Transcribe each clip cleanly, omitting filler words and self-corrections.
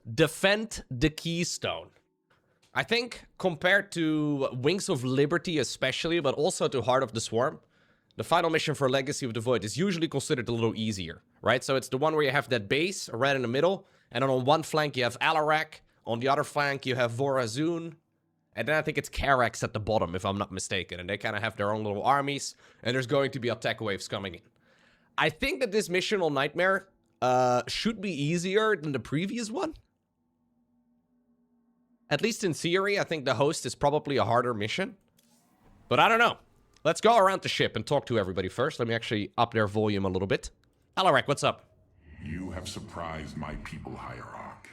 Defend the Keystone. I think compared to Wings of Liberty especially, but also to Heart of the Swarm, the final mission for Legacy of the Void is usually considered a little easier, right? So it's the one where you have that base right in the middle, and then on one flank you have Alarak, on the other flank you have Vorazun, and then I think it's Karax at the bottom, if I'm not mistaken, and they kind of have their own little armies, and there's going to be attack waves coming in. I think that this mission on Nightmare should be easier than the previous one. At least in theory, I think the host is probably a harder mission. But I don't know. Let's go around the ship and talk to everybody first. Let me actually up their volume a little bit. Alarak, what's up? You have surprised my people, Hierarch.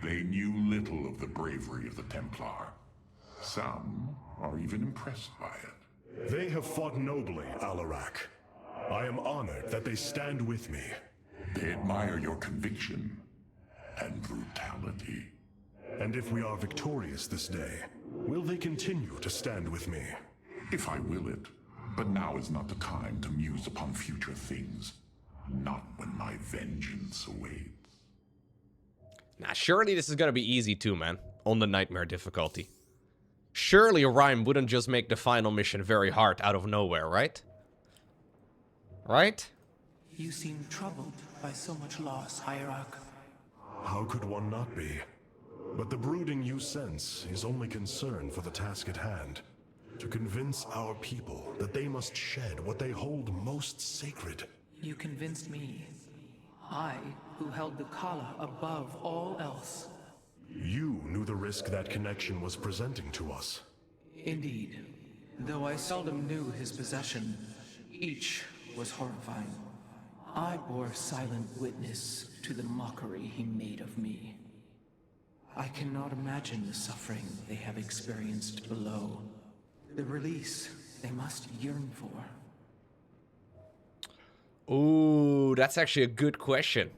They knew little of the bravery of the Templar. Some are even impressed by it. They have fought nobly, Alarak. I am honored that they stand with me. They admire your conviction and brutality. And if we are victorious this day, will they continue to stand with me? If I will it. But now is not the time to muse upon future things. Not when my vengeance awaits. Nah, surely this is gonna be easy too, man. On the Nightmare difficulty. Surely Rhyme wouldn't just make the final mission very hard out of nowhere, right? Right? You seem troubled by so much loss, Hierarch. How could one not be? But the brooding you sense is only concern for the task at hand. To convince our people that they must shed what they hold most sacred. You convinced me. I, who held the Kala above all else. You knew the risk that connection was presenting to us. Indeed. Though I seldom knew his possession, each was horrifying. I bore silent witness to the mockery he made of me. I cannot imagine the suffering they have experienced below. The release they must yearn for. Ooh, that's actually a good question.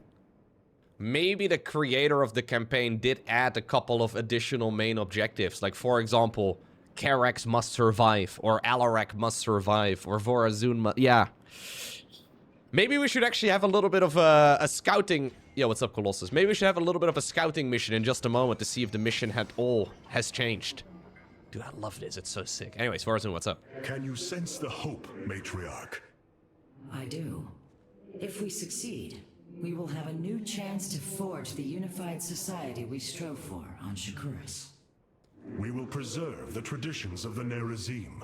Maybe the creator of the campaign did add a couple of additional main objectives. Like, for example, Karax must survive, or Alarak must survive, or Vorazun must... Yeah. Maybe we should actually have a little bit of a scouting... Yo, what's up, Colossus? Maybe we should have a little bit of a scouting mission in just a moment to see if the mission has changed. Dude, I love this. It's so sick. Anyways, Vorazun, what's up? Can you sense the hope, Matriarch? I do. If we succeed, we will have a new chance to forge the unified society we strove for on Shakuras. We will preserve the traditions of the Nerazim.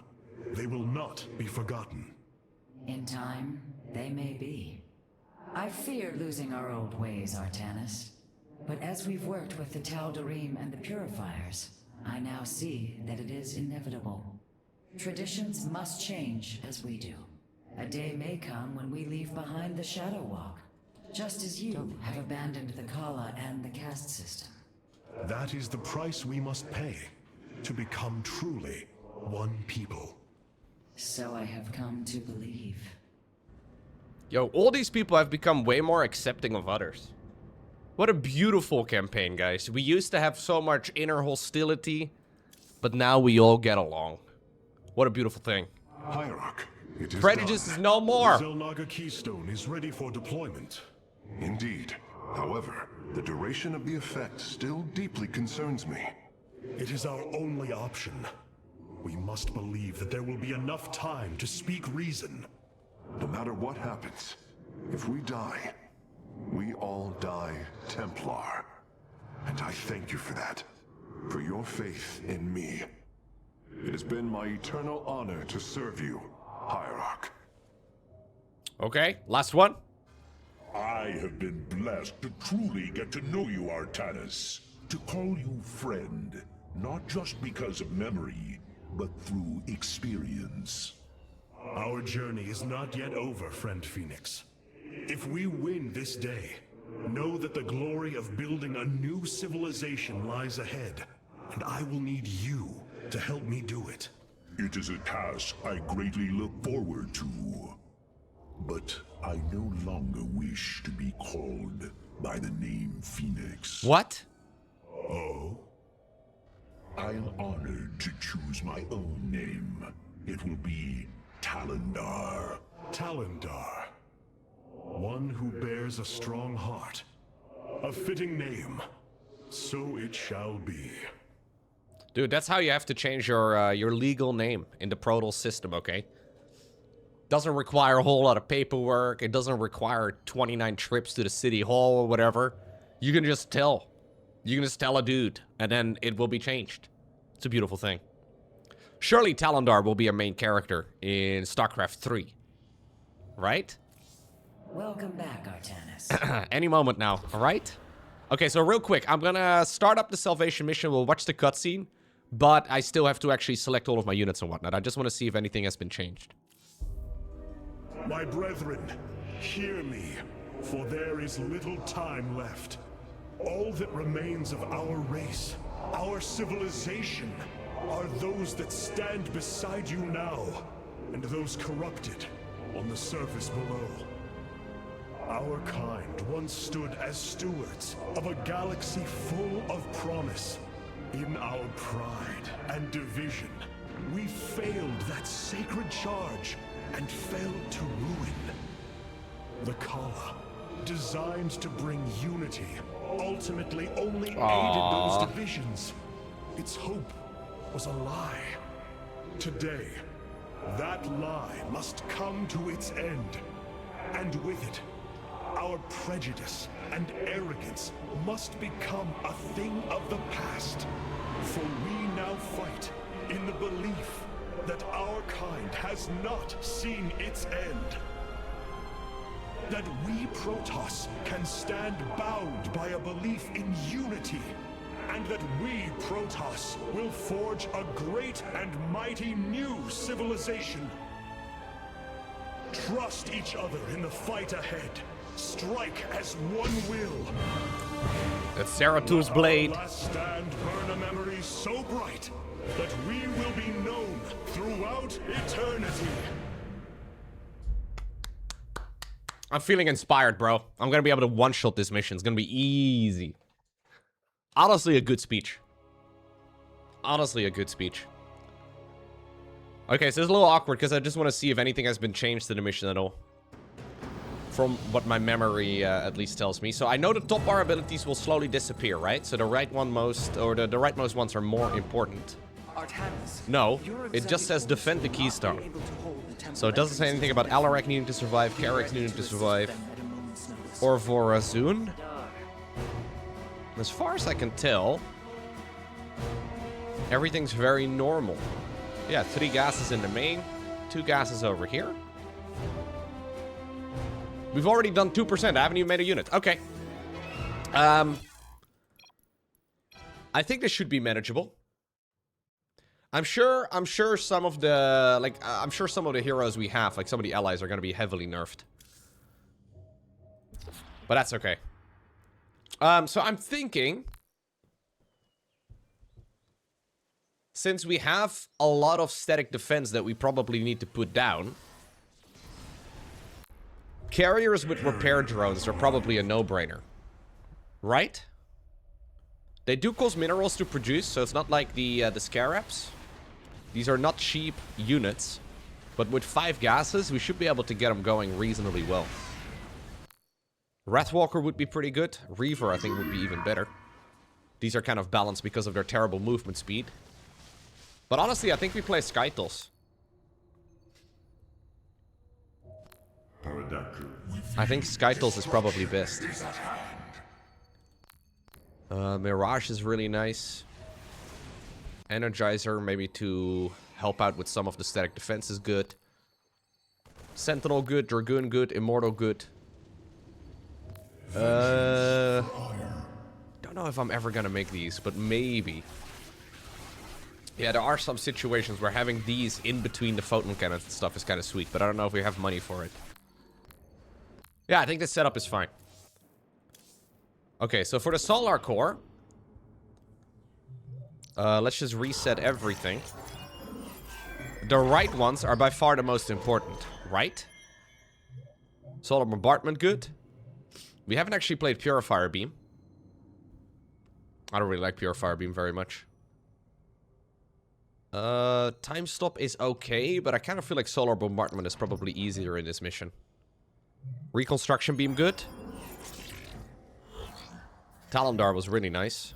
They will not be forgotten. In time, they may be. I fear losing our old ways, Artanis. But as we've worked with the TheRealRhyme and the Purifiers, I now see that it is inevitable. Traditions must change as we do. A day may come when we leave behind the Shadow Walk, just as you have abandoned the Kala and the caste system. That is the price we must pay to become truly one people. So I have come to believe. Yo, all these people have become way more accepting of others. What a beautiful campaign, guys. We used to have so much inner hostility, but now we all get along. What a beautiful thing. Hierarch, it is Prejudice done. is no more. The Zelnaga Keystone is ready for deployment. Indeed. However, the duration of the effect still deeply concerns me. It is our only option. We must believe that there will be enough time to speak reason. No matter what happens, if we die, we all die Templar. And I thank you for that. For your faith in me. It has been my eternal honor to serve you, Hierarch. Okay, last one. I have been blessed to truly get to know you, Artanis. To call you friend, not just because of memory, but through experience. Our journey is not yet over, friend Phoenix. If we win this day, know that the glory of building a new civilization lies ahead, and I will need you to help me do it. It is a task I greatly look forward to. But I no longer wish to be called by the name Phoenix. What? Oh? I am honored to choose my own name. It will be Talendar. Talendar. One who bears a strong heart. A fitting name. So it shall be. Dude, that's how you have to change your legal name in the Protoss system, okay? Doesn't require a whole lot of paperwork. It doesn't require 29 trips to the city hall or whatever. You can just tell. You can just tell a dude, and then it will be changed. It's a beautiful thing. Surely Talondar will be a main character in StarCraft 3. Right? Welcome back, Artanis. Any moment now, alright? Okay, so real quick, I'm gonna start up the Salvation mission. We'll watch the cutscene, but I still have to actually select all of my units and whatnot. I just want to see if anything has been changed. My brethren, hear me, for there is little time left. All that remains of our race, our civilization, are those that stand beside you now, and those corrupted on the surface below. Our kind once stood as stewards of a galaxy full of promise. In our pride and division, we failed that sacred charge and failed to ruin. The Kala, designed to bring unity, ultimately only aided those divisions. Its hope was a lie. Today, that lie must come to its end. And with it, our prejudice and arrogance must become a thing of the past. For we now fight in the belief that our kind has not seen its end. That we Protoss can stand bound by a belief in unity. And that we Protoss will forge a great and mighty new civilization. Trust each other in the fight ahead. Strike as one will. That's Zarathus's blade. Our last stand burn a memory so bright that we will be known throughout eternity. I'm feeling inspired, bro. I'm gonna be able to one-shot this mission. It's gonna be easy. Honestly, a good speech. Honestly, a good speech. Okay, so it's a little awkward because I just want to see if anything has been changed to the mission at all. From what my memory at least tells me. So I know the top bar abilities will slowly disappear, right? So the rightmost ones are more important. Artanis, No, your it just says executive defend the will not be Keystone. able to hold the temple So it doesn't say anything about Alarak needing to survive, Carrick needing to survive, or Vorazun. As far as I can tell, everything's very normal. Yeah, 3 gases in the main, 2 gases over here. We've already done 2%. I haven't even made a unit. Okay. I think this should be manageable. I'm sure some of the I'm sure some of the heroes we have, like some of the allies, are going to be heavily nerfed. But that's okay. So I'm thinking, since we have a lot of static defense that we probably need to put down, carriers with repair drones are probably a no-brainer. Right? They do cost minerals to produce, so it's not like the Scarabs. These are not cheap units. But with 5 gases, we should be able to get them going reasonably well. Wrathwalker would be pretty good. Reaver, I think, would be even better. These are kind of balanced because of their terrible movement speed. But honestly, I think we play Skytles. I think Skytles is probably best. Mirage is really nice. Energizer, maybe to help out with some of the static defense, is good. Sentinel good, Dragoon good, Immortal good. Don't know if I'm ever gonna make these, but maybe. Yeah, there are some situations where having these in between the photon cannons and stuff is kind of sweet, but I don't know if we have money for it. Yeah, I think this setup is fine. Okay, so for the Solar Core, let's just reset everything. The right ones are by far the most important, right? Solar Bombardment, good. We haven't actually played Purifier Beam. I don't really like Purifier Beam very much. Time Stop is okay, but I kind of feel like Solar Bombardment is probably easier in this mission. Reconstruction Beam, good. Talondar was really nice.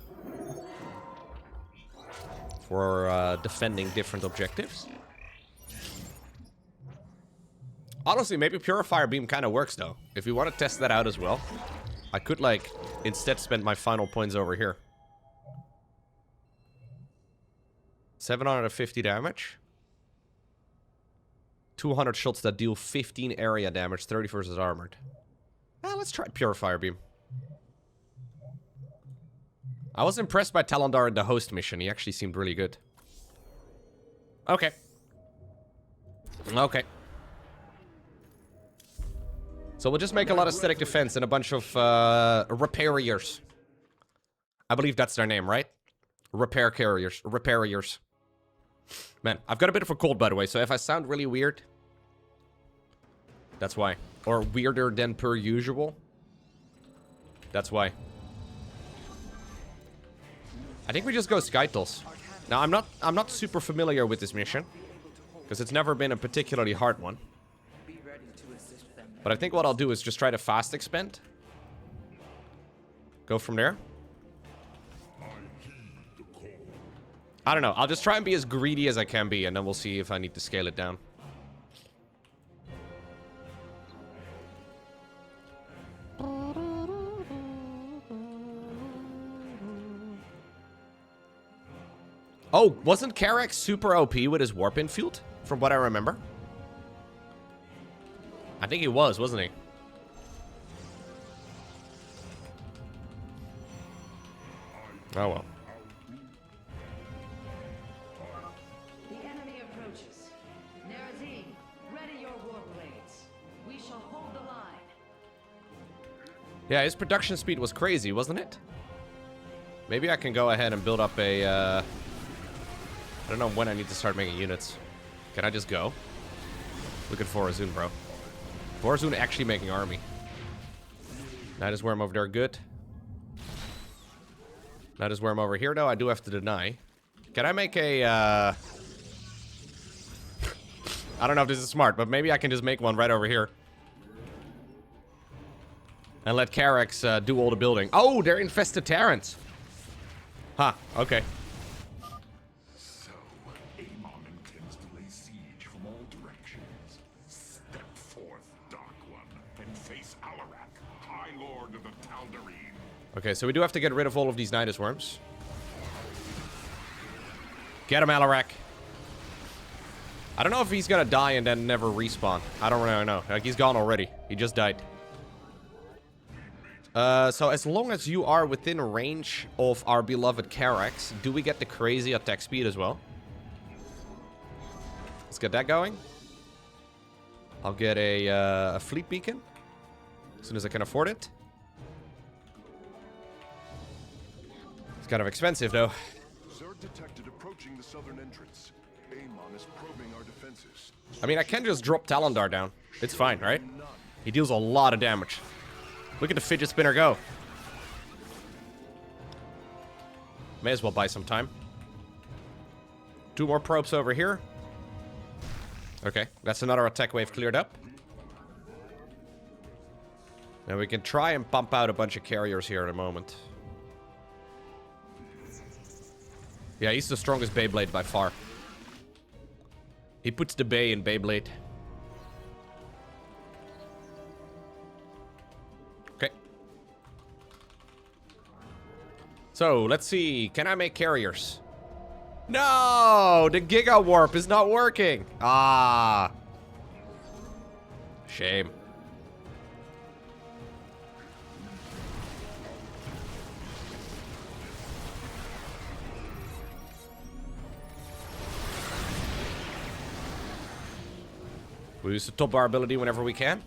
for defending different objectives. Honestly, maybe Purifier Beam kind of works, though. If you want to test that out as well, I could, like, instead spend my final points over here. 750 damage. 200 shots that deal 15 area damage, 30 versus armored. Let's try Purifier Beam. I was impressed by Talondar in the host mission. He actually seemed really good. Okay. Okay. So we'll just make a lot of static defense and a bunch of repairiers. I believe that's their name, right? Repair carriers. Repairiers. Man, I've got a bit of a cold, by the way, so if I sound really weird, that's why. Or weirder than per usual. That's why. I think we just go Skytles. Now, I'm not super familiar with this mission, because it's never been a particularly hard one. But I think what I'll do is just try to fast expend. Go from there. I don't know. I'll just try and be as greedy as I can be, and then we'll see if I need to scale it down. Oh, wasn't Karak super OP with his warp infield? From what I remember. I think he was, wasn't he? Oh well. The enemy approaches. Nerazine, ready your war blades. We shall hold the line. Yeah, his production speed was crazy, wasn't it? Maybe I can go ahead and build up a, I don't know when I need to start making units. Can I just go? Look at Forazun, bro. Forazun actually making army. Nidus Worm over there, good. Nidus Worm over here, though, I do have to deny. Can I make a, I don't know if this is smart, but maybe I can just make one right over here. And let Karax do all the building. Oh, they're infested Terrans. Huh, okay. So, Amon intends to lay siege from all directions. Step forth, Dark One, and face Alarak, High Lord of the Tal'Darim. Okay, so we do have to get rid of all of these Nidus Worms. Get him, Alarak. I don't know if he's gonna die and then never respawn. I don't really know. Like, he's gone already. He just died. So as long as you are within range of our beloved Karax, do we get the crazy attack speed as well? Let's get that going. I'll get a fleet beacon as soon as I can afford it. It's kind of expensive, though. Zerg detected approaching the southern entrance. Amon is probing our defenses. I mean, I can just drop Talondar down. It's fine, right? He deals a lot of damage. Look at the fidget spinner go. May as well buy some time. 2 more probes over here. Okay, that's another attack wave cleared up. Now we can try and pump out a bunch of carriers here in a moment. Yeah, he's the strongest Beyblade by far. He puts the Bay in Beyblade. Okay. So, let's see. Can I make carriers? No! The Giga Warp is not working! Ah. Shame. We use the top bar ability whenever we can.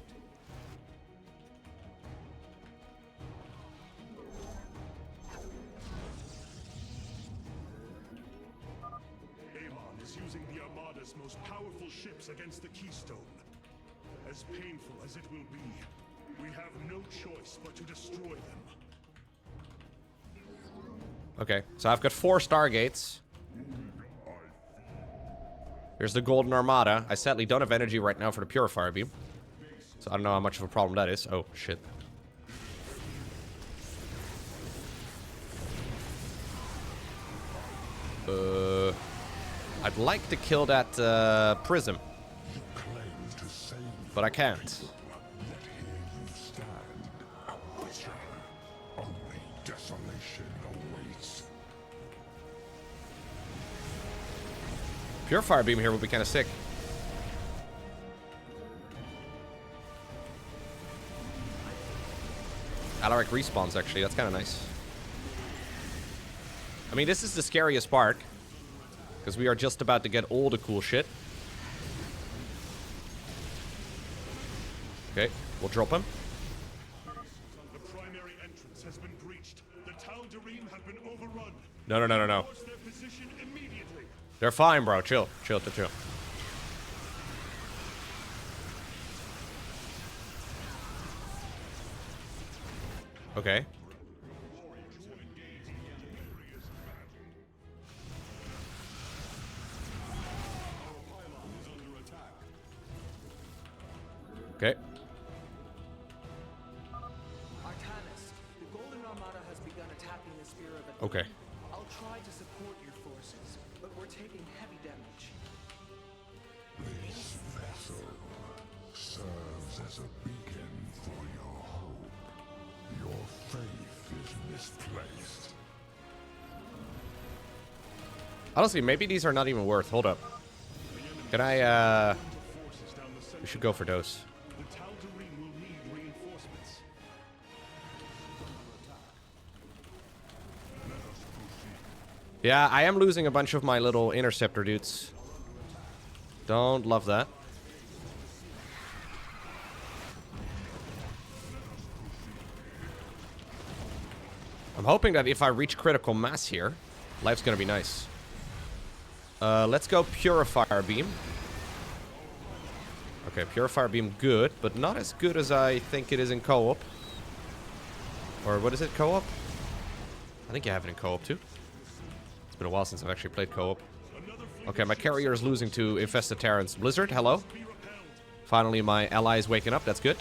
Amon is using the Armada's most powerful ships against the Keystone. As painful as it will be, we have no choice but to destroy them. Okay, so I've got 4 Stargates. Here's the Golden Armada. I sadly don't have energy right now for the Purifier Beam. So I don't know how much of a problem that is. Oh, shit. I'd like to kill that prism, but I can't. Purifier beam here would be kind of sick. Alaric respawns, actually. That's kind of nice. I mean, this is the scariest part, because we are just about to get all the cool shit. Okay, we'll drop him. The primary entrance has been breached. The TheRealRhyme have been overrun. No. Force their position immediately. They're fine, bro. Chill. Okay. Okay. Artanis, the Golden Armada has begun attacking the Spear of Atlantis. Okay. I'll try to support your forces, but we're taking heavy damage. This vessel serves as a beacon for your hope. Your faith is misplaced. Honestly, maybe these are not even worth. Hold up. Can I, we should go for those. The TheRealRhyme will need reinforcements. Yeah, I am losing a bunch of my little interceptor dudes. Don't love that. I'm hoping that if I reach critical mass here, life's gonna be nice. Let's go Purifier Beam. Okay, Purifier Beam good, but not as good as I think it is in co-op. Or what is it, co-op? I think you have it in co-op too. It's been a while since I've actually played co-op. Okay, my carrier is losing to Infested Terrans. Blizzard, hello. Finally, my ally is waking up. That's good.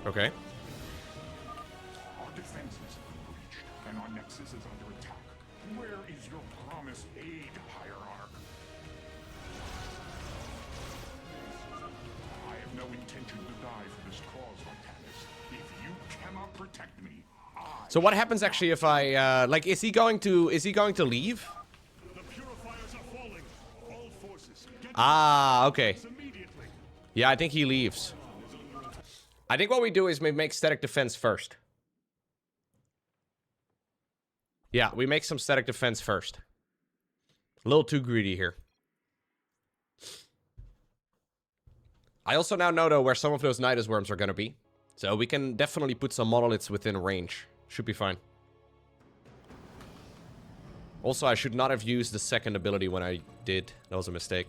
Okay. Our defenses have been breached, and our nexus is under attack. Where is your promised aid, Hierarch? I have no intention to die for this cause, Artanis. If you cannot protect me, So what happens actually if I like? Is he going to leave? The purifiers are falling. All forces, get Ah, okay. immediately. Yeah, I think he leaves. I think what we do is we make static defense first. Yeah, we make some static defense first. A little too greedy here. I also now know, though, where some of those Nidus worms are going to be. So we can definitely put some monoliths within range. Should be fine. Also, I should not have used the second ability when I did. That was a mistake.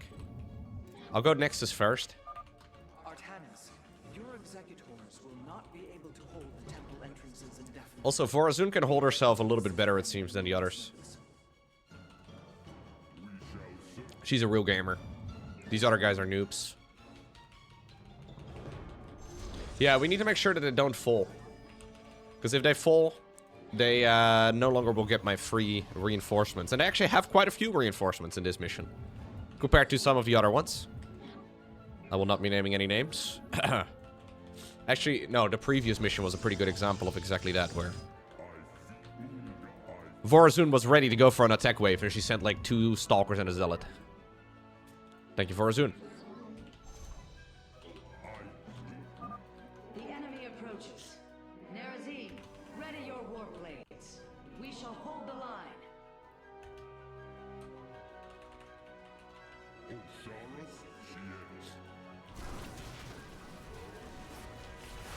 I'll go Nexus first. Artanis, your executors will not be able to hold the temple entrances indefinitely. Also, Vorazun can hold herself a little bit better, it seems, than the others. She's a real gamer. These other guys are noobs. Yeah, we need to make sure that they don't fall. Because if they fall, they no longer will get my free reinforcements. And I actually have quite a few reinforcements in this mission. Compared to some of the other ones. I will not be naming any names. Actually, no, the previous mission was a pretty good example of exactly that, where Vorazun was ready to go for an attack wave, and she sent like 2 Stalkers and a Zealot. Thank you, Vorazun. The enemy approaches. Nerazine, ready your war blades. We shall hold the line.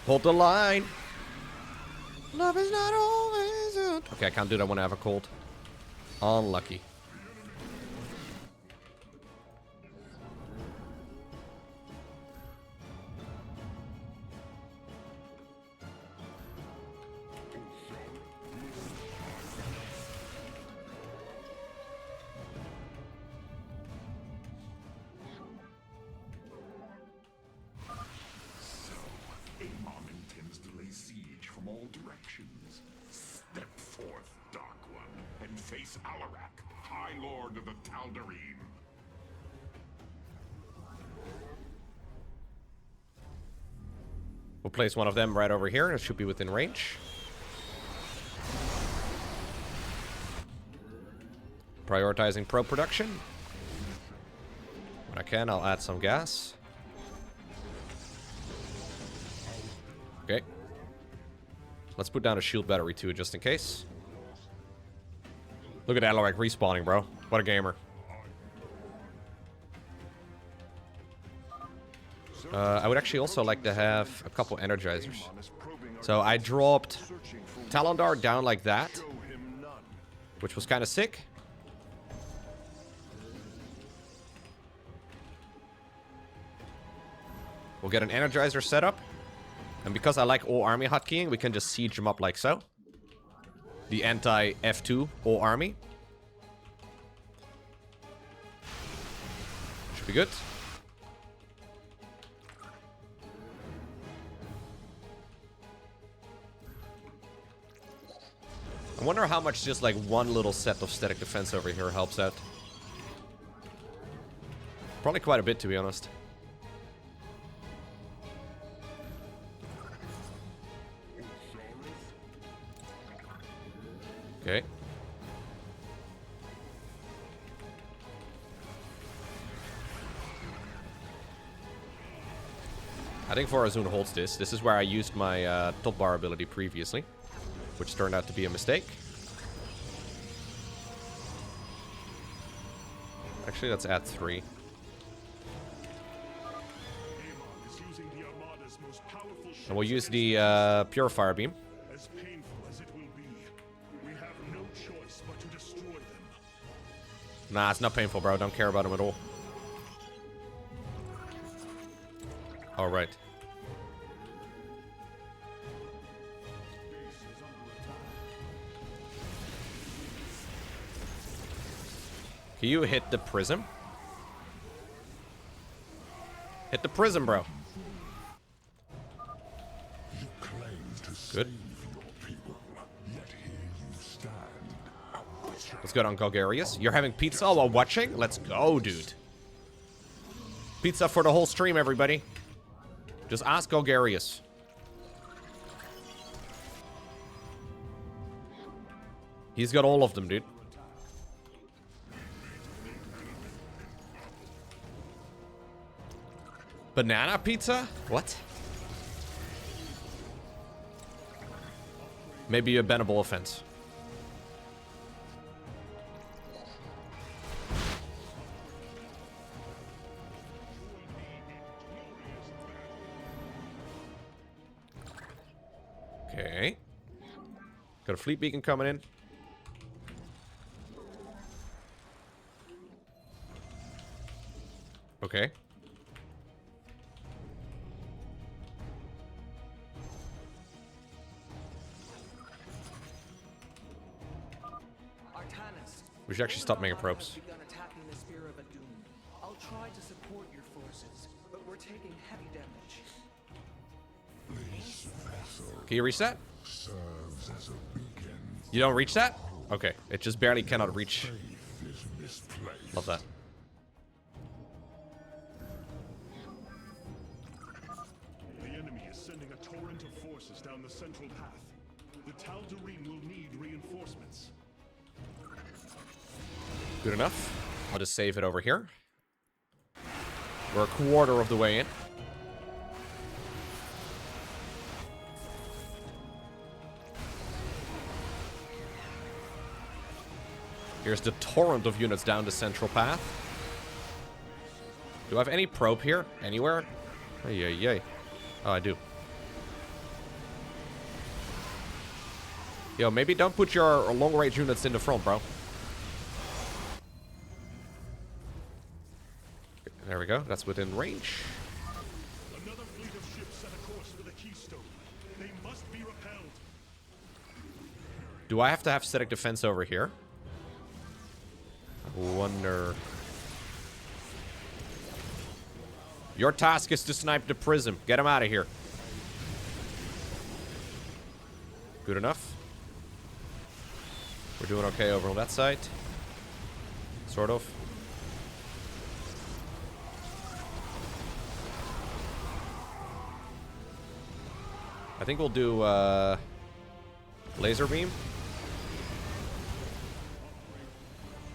Hold the line. Love is not always a... Okay, I can't do that when I have a cold. Unlucky. Prince Alarak, High Lord of the TheRealRhyme. We'll place one of them right over here. It should be within range. Prioritizing probe production. When I can, I'll add some gas. Okay. Let's put down a shield battery too, just in case. Look at Alarak respawning, bro. What a gamer. I would actually also like to have a couple energizers. So I dropped Talondar down like that, which was kind of sick. We'll get an energizer set up. And because I like all army hotkeying, we can just siege them up like so. The anti-F2 all army. Should be good. I wonder how much just like one little set of static defense over here helps out. Probably quite a bit, to be honest. Okay. I think Vorazun holds this. This is where I used my top bar ability previously, which turned out to be a mistake. Actually, let's add 3. And we'll use the Purifier Beam. As painful as it will be, we have no choice but to destroy them. Nah, it's not painful, bro. Don't care about them at all. All right. Can you hit the prism? Hit the prism, bro. Good. Let's go on Golgarius. You're having pizza while watching? Let's go, dude. Pizza for the whole stream, everybody. Just ask Golgarius. He's got all of them, dude. Banana pizza? What? Maybe a bannable offense. Okay. Got a fleet beacon coming in. Okay. We should actually stop making probes. I'll try to support your forces, but we're taking heavy damage. Can you reach that? You don't reach that? Okay. It just barely cannot reach. Love that. The enemy is sending a torrent of forces down the central path. The TheRealRhyme will need reinforcements. Good enough. I'll just save it over here. We're a quarter of the way in. Here's the torrent of units down the central path. Do I have any probe here? Anywhere? Ay. Oh, I do. Yo, maybe don't put your long-range units in the front, bro. There we go. That's within range. Another fleet of ships set a course for the Keystone. They must be repelled. Do I have to have static defense over here? I wonder. Your task is to snipe the prism. Get him out of here. Good enough. We're doing okay over on that side. Sort of. I think we'll do laser beam.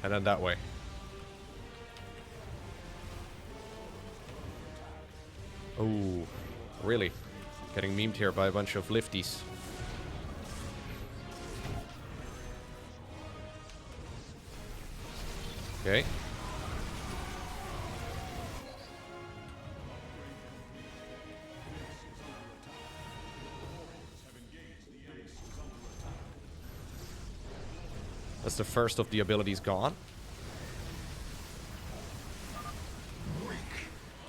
And then that way. Oh, really? Getting memed here by a bunch of lifties. Okay. That's the first of the abilities gone. Weak,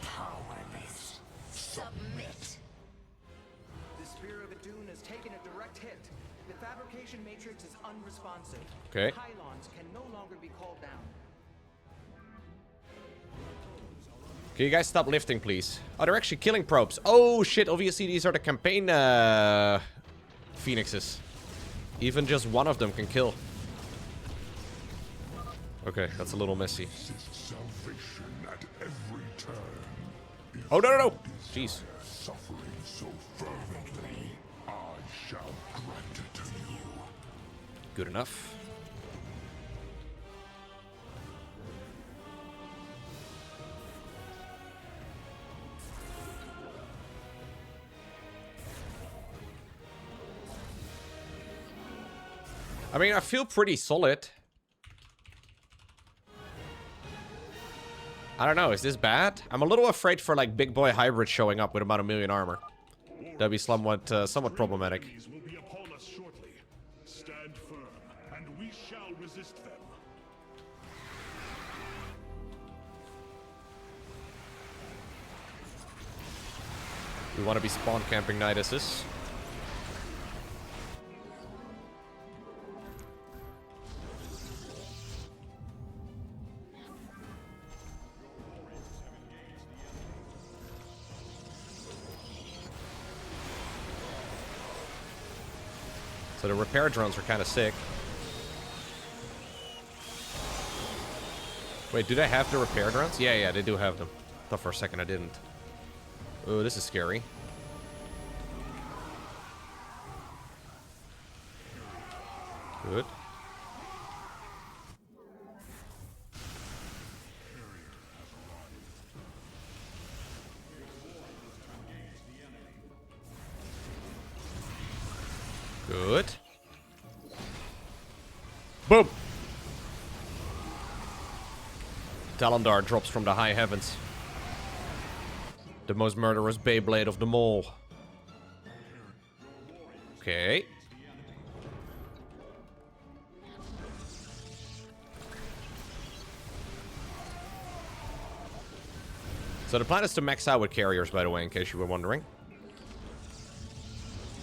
powerless. Submit. The Spear of Adun has taken a direct hit. The fabrication matrix is unresponsive. Okay. Pylons can no longer be called down. Can you guys stop lifting, please? Oh, they're actually killing probes. Oh, shit. Obviously, these are the campaign phoenixes. Even just one of them can kill. Okay, that's a little messy. Salvation at every turn. Oh, no, no, no. Jeez. Suffering so fervently, I shall grant it to you. Good enough. I mean, I feel pretty solid. I don't know, is this bad? I'm a little afraid for, like, big boy hybrids showing up with about 1,000,000 armor. That'd be somewhat problematic. Enemies will be upon us shortly. Stand firm, and we shall resist them. We want to be spawn camping Niduses. So the repair drones are kind of sick. Wait, do they have the repair drones? Yeah, yeah, they do have them. Thought for a second I didn't. Oh, this is scary. Good. Good. Boom! Talon Dart drops from the high heavens. The most murderous Beyblade of them all. Okay. So the plan is to max out with carriers, by the way, in case you were wondering.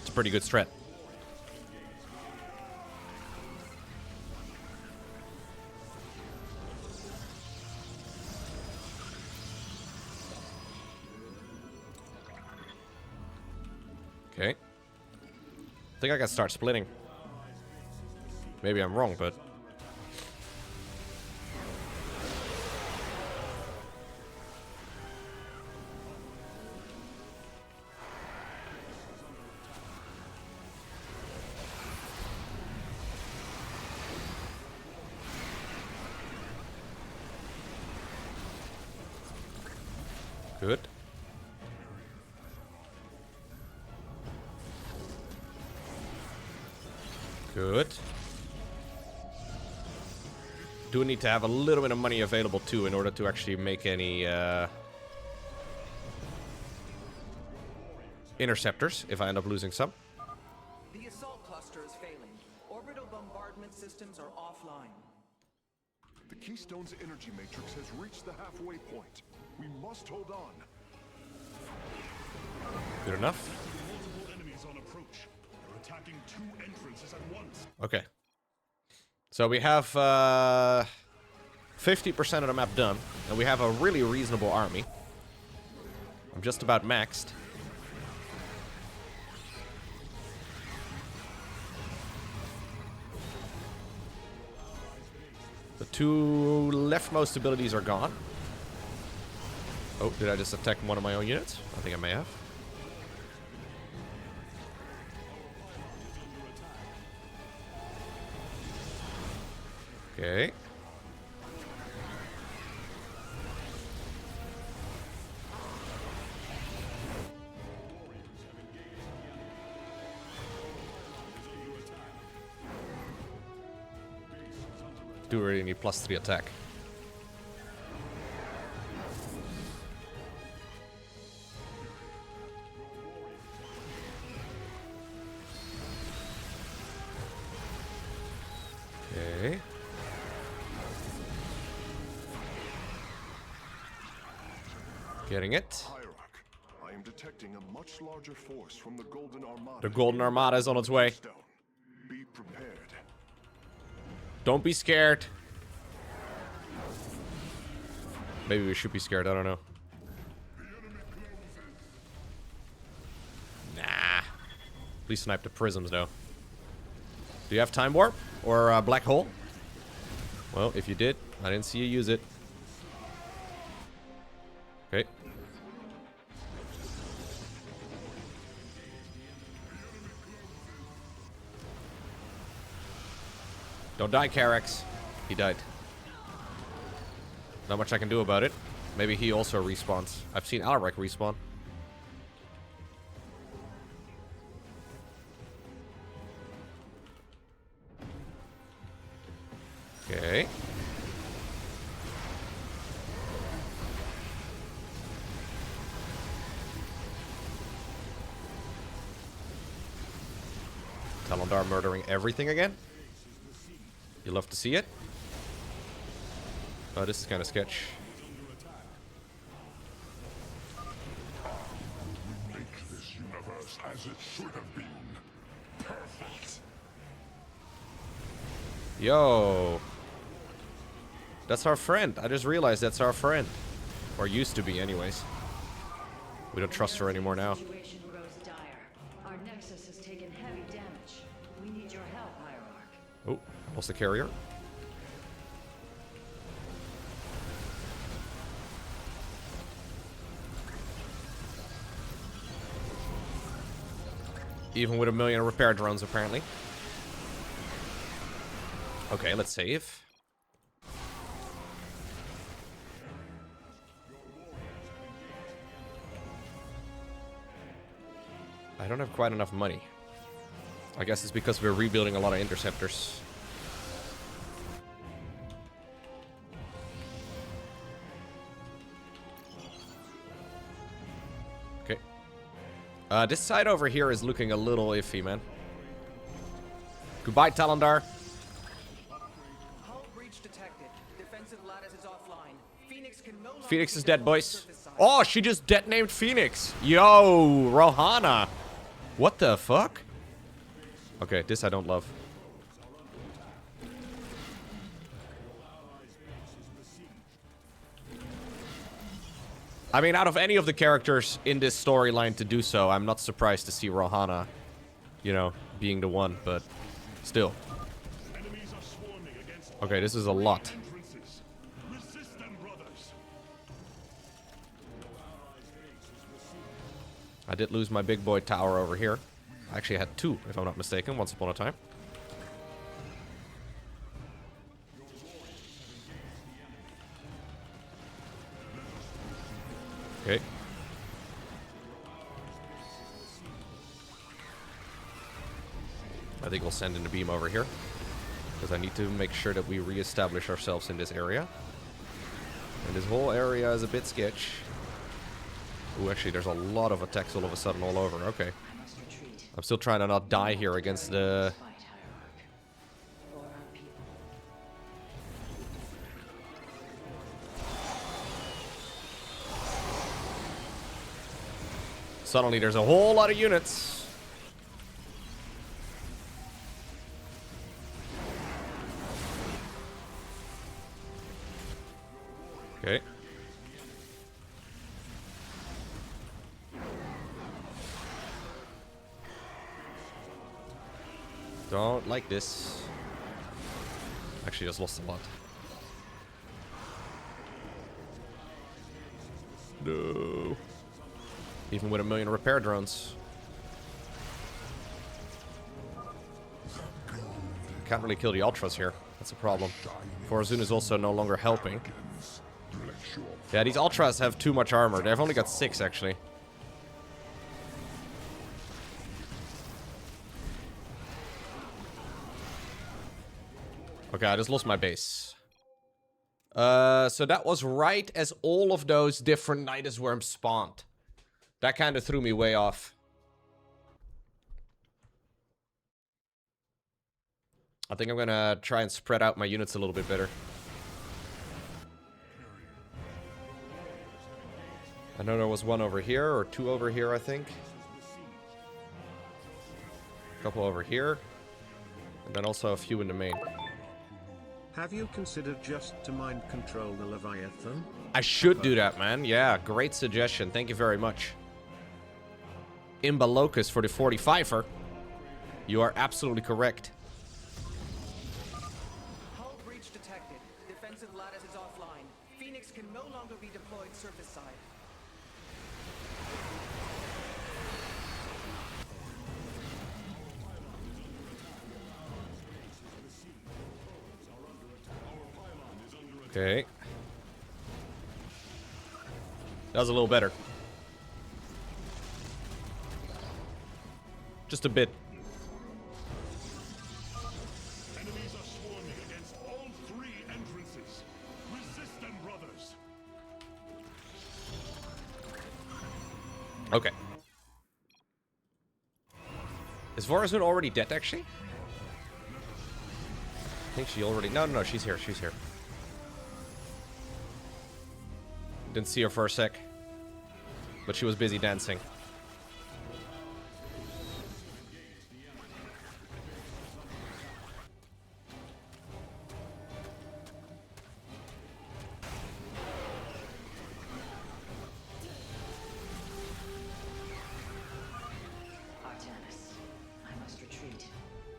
It's a pretty good strat. Okay. I think I can start splitting. Maybe I'm wrong, but... Good. Good. Do need to have a little bit of money available too in order to actually make any interceptors if I end up losing some. The assault cluster is failing. Orbital bombardment systems are offline. The Keystone's energy matrix has reached the halfway point. We must hold on. Good enough. Multiple enemies on approach. They're attacking 2 entrances at once. Okay. So we have 50% of the map done, and we have a really reasonable army. I'm just about maxed. The 2 leftmost abilities are gone. Oh, did I just attack one of my own units? I think I may have. Okay. Do really need +3 attack. Okay. Getting it. Hierarch, I am detecting a much larger force from the Golden Armada. The Golden Armada is on its way. Be prepared. Don't be scared. Maybe we should be scared, I don't know. Nah. Please snipe the prisms, though. Do you have Time Warp? Or Black Hole? Well, if you did, I didn't see you use it. Okay. Don't die, Carex. He died. Not much I can do about it. Maybe he also respawns. I've seen Alaric respawn. Okay. Talondar murdering everything again? You love to see it? Oh, this is kind of sketch. Make this universe as it should have been. Perfect. Yo. That's our friend. I just realized that's our friend. Or used to be, anyways. We don't trust her anymore now. Situation grows dire. Our nexus has taken heavy damage. We need your help, Hierarch. Oh, what's the carrier? Even with 1 million repair drones, apparently. Okay, let's save. I don't have quite enough money. I guess it's because we're rebuilding a lot of interceptors. Okay. This side over here is looking a little iffy, man. Goodbye, Talondar. Hull breach detected. Defensive lattice is offline. Phoenix can no longer Phoenix is be dead, deployed boys. surface side. Oh, she just detonated Phoenix. Yo, Rohana. What the fuck? Okay, this I don't love. I mean, out of any of the characters in this storyline to do so, I'm not surprised to see Rohana, you know, being the one, but still. Enemies are swarming against Okay, this is a lot. entrances. Resist them, brothers. I did lose my big boy tower over here. I actually had 2, if I'm not mistaken, once upon a time. Okay. I think we'll send in a beam over here. Because I need to make sure that we reestablish ourselves in this area. And this whole area is a bit sketch. Ooh, actually, there's a lot of attacks all of a sudden all over. Okay. I must retreat. I'm still trying to not die here against the... Fight, Hierarch. For our people. Suddenly, there's a whole lot of units. Okay. Don't like this. Actually, just lost a lot. No. Even with 1,000,000 repair drones. Can't really kill the ultras here. That's a problem. Forazun is also no longer helping. Yeah, these ultras have too much armor. They've only got 6, actually. Okay, I just lost my base. So that was right as all of those different Nidus worms spawned. That kind of threw me way off. I think I'm gonna try and spread out my units a little bit better. I know there was one over here, or 2 over here, I think. A couple over here. And then also a few in the main. Have you considered just to mind control the Leviathan? I should do that, man. Yeah, great suggestion. Thank you very much. Imba Locus for the 45er. You are absolutely correct. Hull breach detected. Defensive lattice is offline. Phoenix can no longer be deployed surface side. Okay. That was a little better. Just a bit. Enemies are swarming against all 3 entrances. Resist them, brothers. Okay. Is Vorazun already dead, actually? I think she already... No, she's here, she's here. Didn't see her for a sec. But she was busy dancing.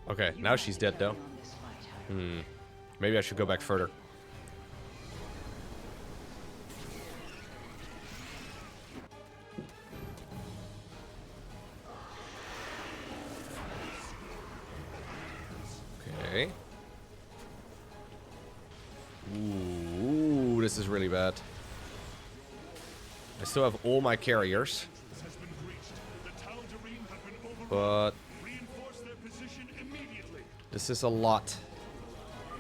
Okay, now she's dead though. Maybe I should go back further. Okay. Ooh, this is really bad. I still have all my carriers. But this is a lot.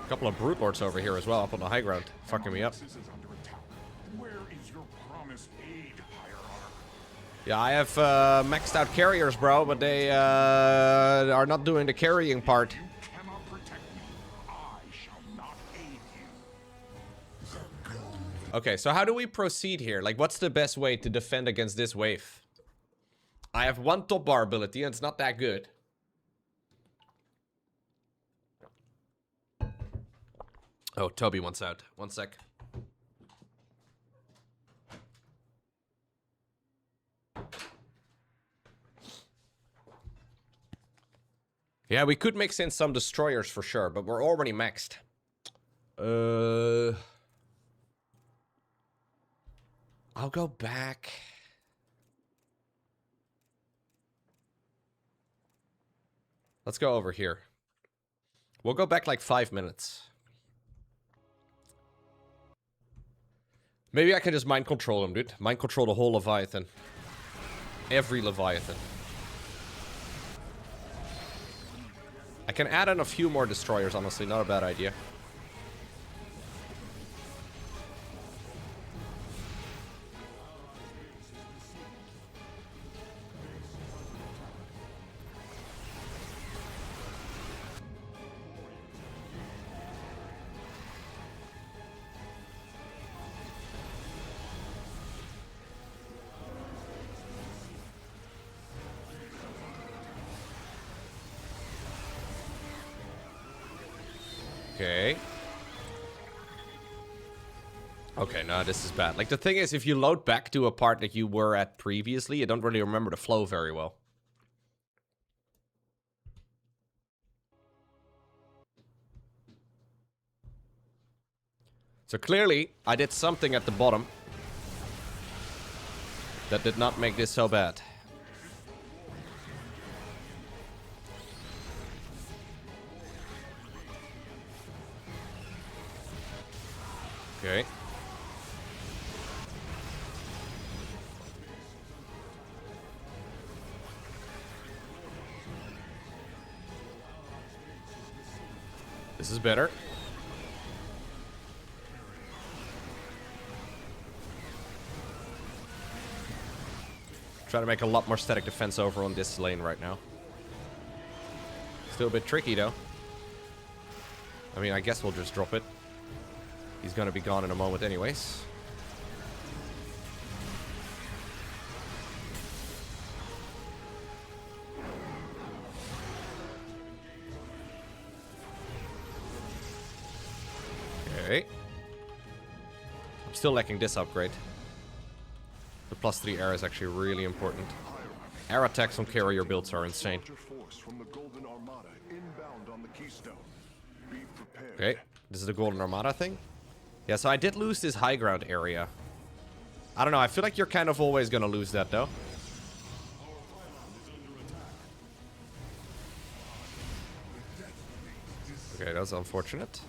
A couple of brute lords over here as well, up on the high ground, fucking me up. Where is your promised aid, hierarch? Yeah, I have maxed out carriers, bro, but they are not doing the carrying part. You cannot protect me. I shall not aid you. Okay, so how do we proceed here? Like, what's the best way to defend against this wave? I have 1 top bar ability, and it's not that good. Oh, Toby wants out. 1 sec. Yeah, we could mix in some destroyers for sure, but we're already maxed. I'll go back. Let's go over here. We'll go back like 5 minutes. Maybe I can just mind control him, dude. Mind control the whole Leviathan. Every Leviathan. I can add in a few more destroyers, honestly. Not a bad idea. Okay. Okay, no, this is bad. Like, the thing is, if you load back to a part that you were at previously, you don't really remember the flow very well. So clearly, I did something at the bottom. That did not make this so bad. Okay. This is better. Trying to make a lot more static defense over on this lane right now. Still a bit tricky though. I mean, I guess we'll just drop it. He's gonna be gone in a moment anyways. Okay. I'm still lacking this upgrade. The +3 air is actually really important. Air attacks on carrier builds are insane. Okay, this is the Golden Armada thing. Yeah, so I did lose this high ground area. I don't know, I feel like you're kind of always gonna lose that though. Okay, that's unfortunate.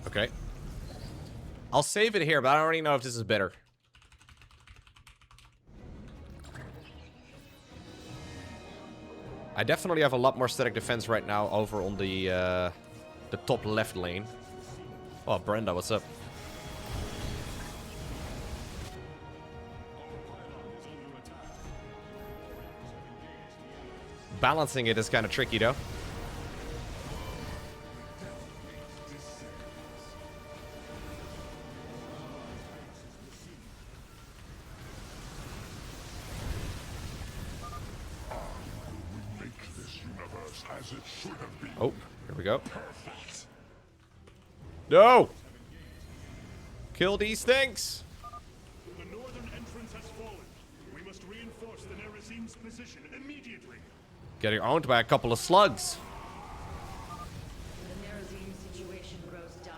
Okay. I'll save it here, but I don't really know if this is better. I definitely have a lot more static defense right now over on the top left lane. Oh, Brenda, what's up? Balancing it is kind of tricky, though. Oh, here we go. No! Kill these things! The northern entrance has fallen. We must reinforce the Nerazim's position immediately. Getting owned by a couple of slugs. The Nerazim situation grows dire.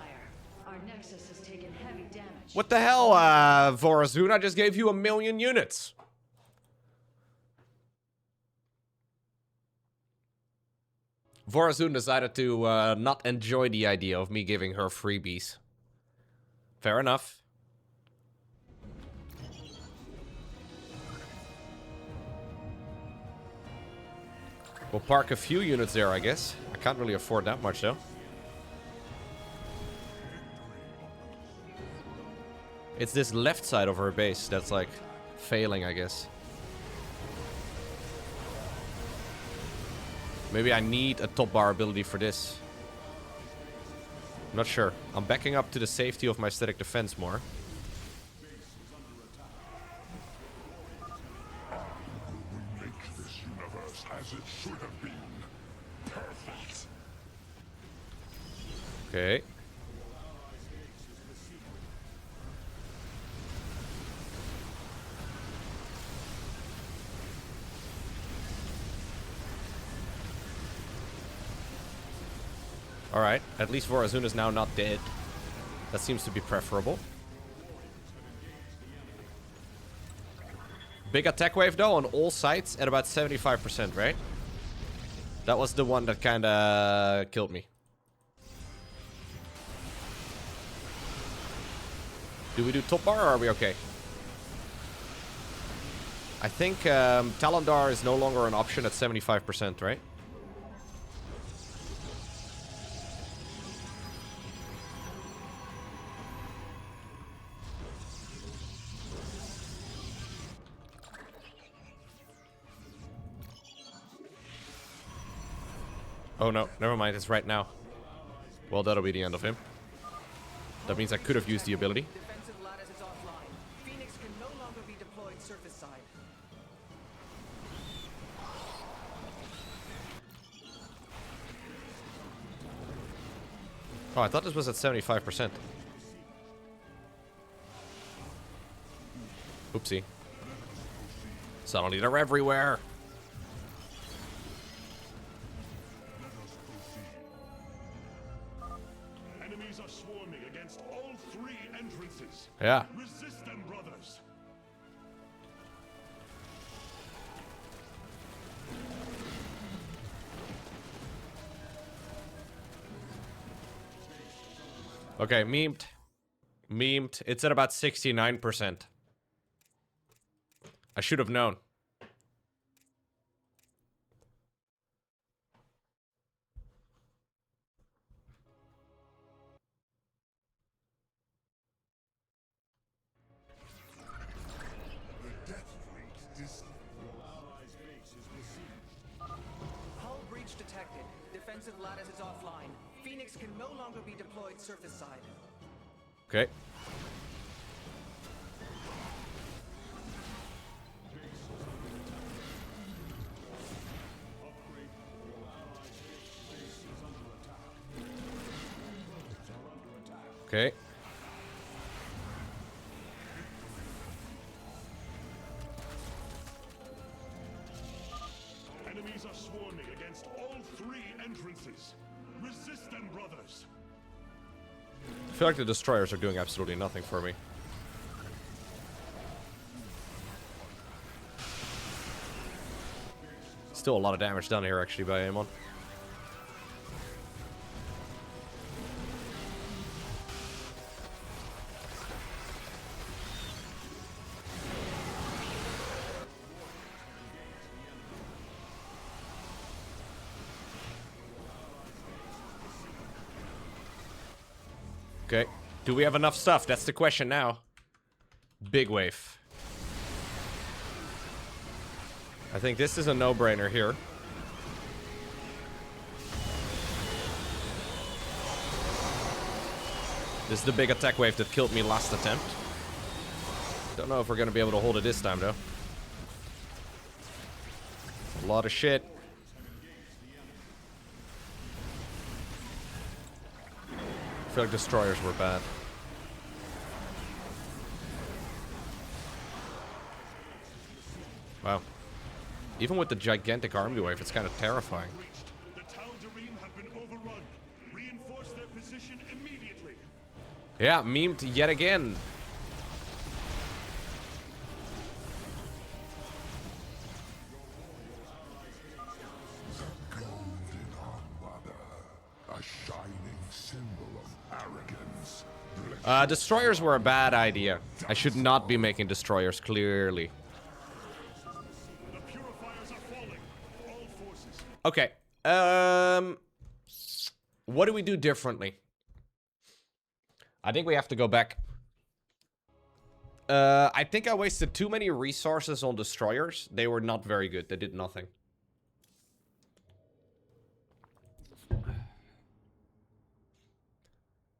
Our nexus has taken heavy damage. What the hell, Vorazun? I just gave you 1,000,000 units. Vorazun decided to not enjoy the idea of me giving her freebies. Fair enough. We'll park a few units there, I guess. I can't really afford that much, though. It's this left side of her base that's, like, failing, I guess. Maybe I need a top bar ability for this. I'm not sure. I'm backing up to the safety of my static defense more. Make this universe as it should have been. Perfect. Okay. Alright, at least Vorazun is now not dead. That seems to be preferable. Big attack wave though on all sides at about 75%, right? That was the one that kinda killed me. Do we do top bar or are we okay? I think Talondar is no longer an option at 75%, right? Oh no, never mind, it's right now. Well, that'll be the end of him. That means I could have used the ability. Defensive lattice is offline. Phoenix can no longer be deployed surface side. Oh, I thought this was at 75%. Oopsie. Suddenly they're everywhere. Enemies are swarming against all 3 entrances. Yeah. Resist them, brothers. Okay, memed. Memed. It's at about 69%. I should have known. Hull breach detected. Defensive lattice is offline. Phoenix can no longer be deployed surface side. Okay. Okay. Enemies are swarming against all 3 entrances. Resist them, brothers. I feel like the destroyers are doing absolutely nothing for me. Still a lot of damage done here, actually, by Aemon. Okay. Do we have enough stuff? That's the question now. Big wave. I think this is a no-brainer here. This is the big attack wave that killed me last attempt. Don't know if we're gonna be able to hold it this time, though. A lot of shit. I feel like destroyers were bad. Wow. Even with the gigantic army wave, it's kind of terrifying. The TheRealRhyme have been overrun. Reinforce their position immediately. Yeah, memed yet again. A shining symbol of arrogance. Destroyers were a bad idea. I should not be making destroyers, clearly. The purifiers are falling. All forces. Okay. What do we do differently? I think we have to go back. I think I wasted too many resources on destroyers. They were not very good. They did nothing.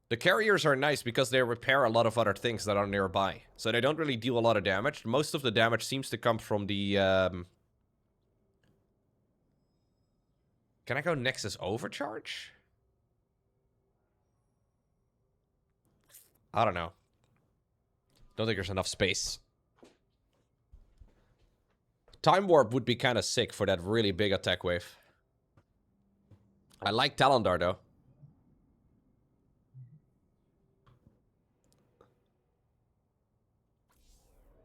The carriers are nice because they repair a lot of other things that are nearby. So they don't really deal a lot of damage. Most of the damage seems to come from the... Can I go Nexus Overcharge? I don't know. Don't think there's enough space. Time Warp would be kind of sick for that really big attack wave. I like Talondar, though.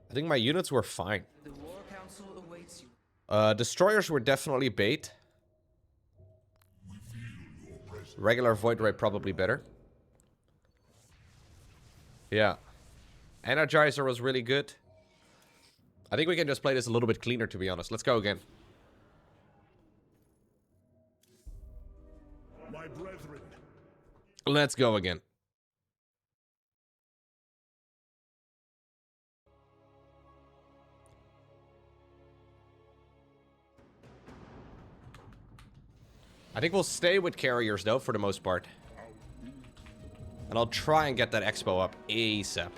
I think my units were fine. The War Council awaits you. Destroyers were definitely bait. Regular Void Ray probably better. Yeah. Energizer was really good. I think we can just play this a little bit cleaner, to be honest. Let's go again. My brethren. Let's go again. I think we'll stay with carriers, though, for the most part. And I'll try and get that expo up ASAP.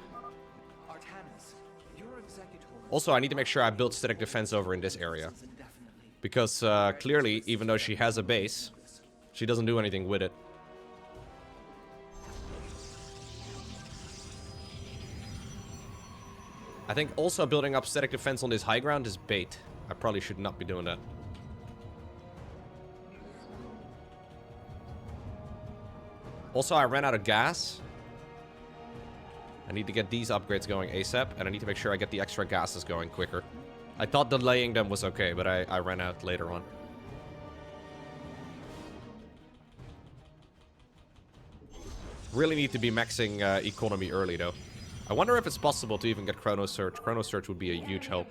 Artanis, your executor. Also, I need to make sure I build static defense over in this area. Because, clearly, even though she has a base, she doesn't do anything with it. I think also building up static defense on this high ground is bait. I probably should not be doing that. Also, I ran out of gas. I need to get these upgrades going ASAP, and I need to make sure I get the extra gases going quicker. I thought delaying them was okay, but I ran out later on. Really need to be maxing economy early, though. I wonder if it's possible to even get Chrono Surge. Chrono Surge would be a huge help.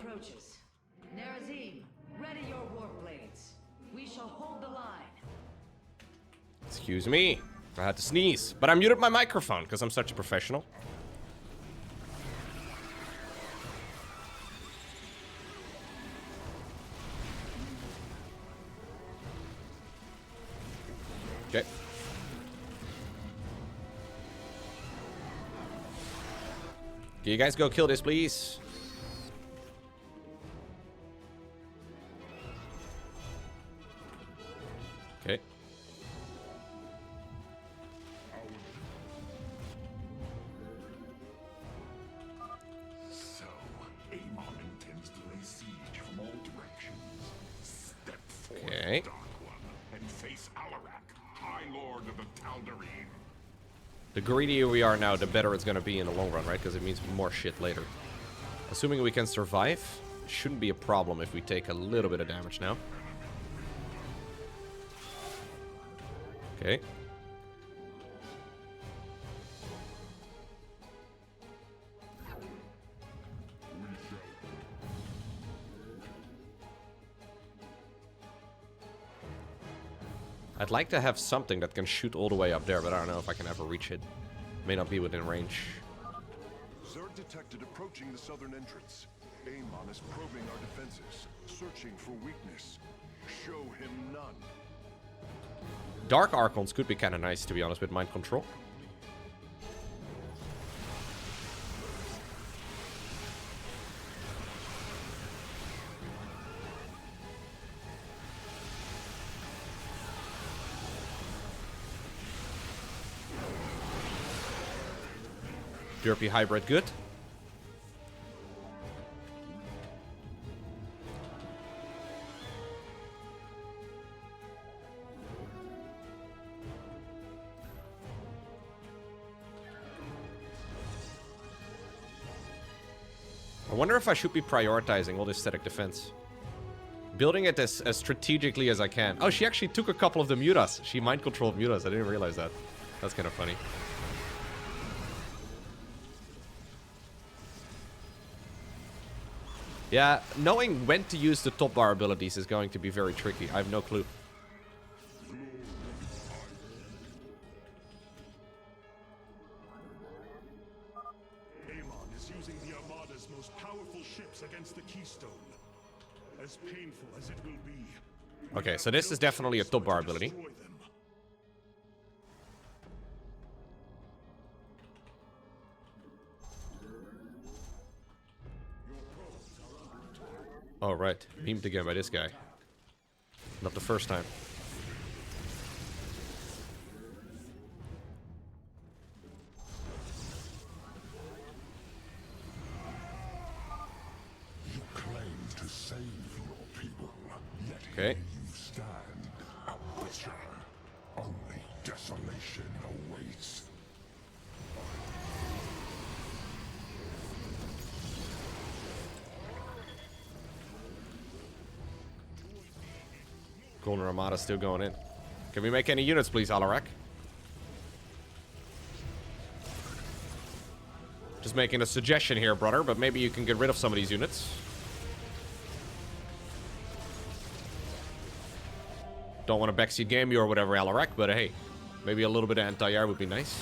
Nerazim, ready your warp blades. We shall hold the line. Excuse me. I had to sneeze. But I muted my microphone because I'm such a professional. Okay. Can you guys go kill this, please? Okay. So, Amon intends to lay siege from all directions. Step forth, Okay. Dark One, and face Alarak, High Lord of the TheRealRhyme. The greedier we are now, the better it's gonna be in the long run, right? Because it means more shit later. Assuming we can survive, it shouldn't be a problem if we take a little bit of damage now. Okay. I'd like to have something that can shoot all the way up there, but I don't know if I can ever reach it. May not be within range. Zerg detected approaching the southern entrance. Amon is probing our defenses, searching for weakness. Show him none. Dark Archons could be kind of nice, to be honest, with mind control. Derpy hybrid, good. I wonder if I should be prioritizing all this static defense. Building it as strategically as I can. Oh, she actually took a couple of the mutas. She mind controlled mutas. I didn't realize that. That's kind of funny. Yeah, knowing when to use the top bar abilities is going to be very tricky. I have no clue. Amon is using the Armada's most powerful ships against the Keystone. As painful as it will be. Okay, so this is definitely a top bar ability. Oh, right. Beamed again by this guy. Not the first time. You claim to save your people, yet Okay. here you stand, a butcher. Only desolation awaits. Golden Armada still going in. Can we make any units, please, Alarak? Just making a suggestion here, brother, but maybe you can get rid of some of these units. Don't want to backseat game you or whatever, Alarak, but hey, maybe a little bit of anti-air would be nice.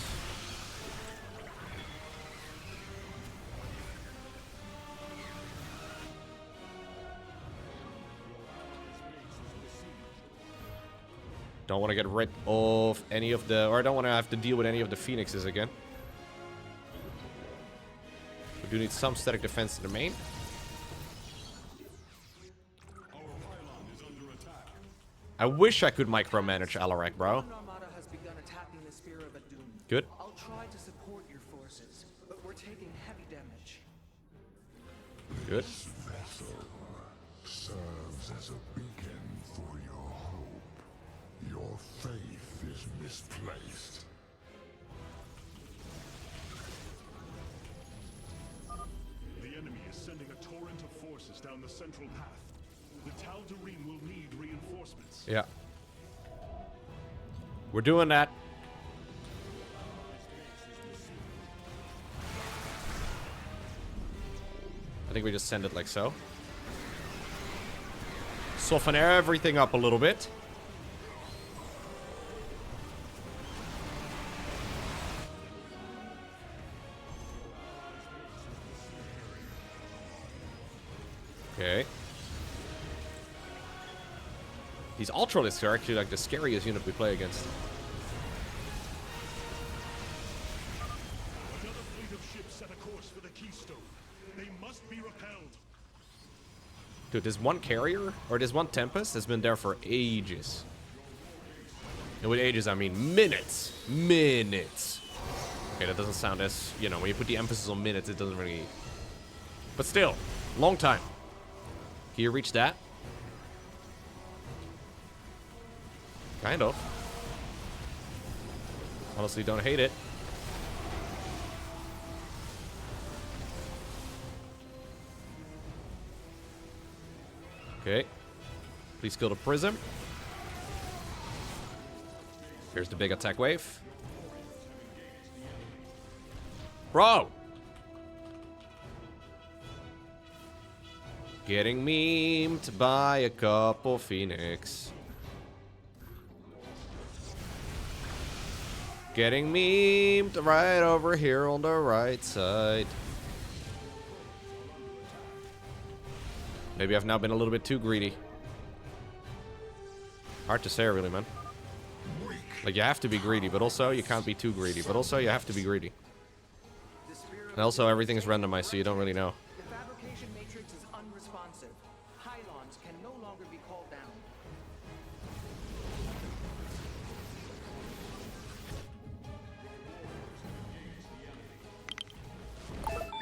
Don't want to get rid of any of the... Or I don't want to have to deal with any of the Phoenixes again. We do need some static defense in the main. I wish I could micromanage Alarak, bro. Armada has begun attacking the Spear of Adun. Good. I'll try to support your forces, but we're taking heavy damage. Good. This vessel serves as a beacon for your hope. Your faith is misplaced. The enemy is sending a torrent of forces down the central path. The TheRealRhyme will need reinforcements. Yeah. We're doing that. I think we just send it like so. Soften everything up a little bit. Okay. These Ultralisks are actually like the scariest unit we play against. Another fleet of ships set a course for the Keystone. They must be repelled. Dude, this one carrier, or this one Tempest, has been there for ages. And with ages, I mean minutes. Minutes. Okay, that doesn't sound as, you know, when you put the emphasis on minutes, it doesn't really... But still, long time. Can you reach that? Kind of. Honestly, don't hate it. Okay. Please kill the prism. Here's the big attack wave. Bro! Getting memed by a couple Phoenix. Getting memed right over here on the right side. Maybe I've now been a little bit too greedy. Hard to say, really, man. Like, you have to be greedy, but also you can't be too greedy. But also you have to be greedy. And also everything is randomized, so you don't really know. The fabrication matrix is unresponsive. Pylons can no longer be called down.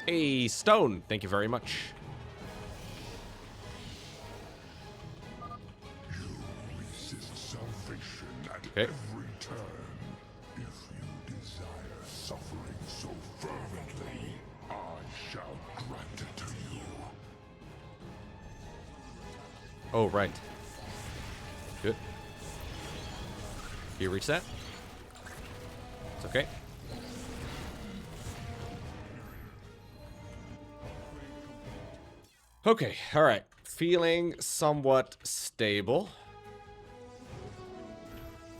Hey, Stone! Thank you very much. You resist salvation at Okay. every turn. If you desire suffering so fervently, I shall grant it to you. Oh, right. Good. Can you reach that? It's okay. Okay, alright. Feeling somewhat stable.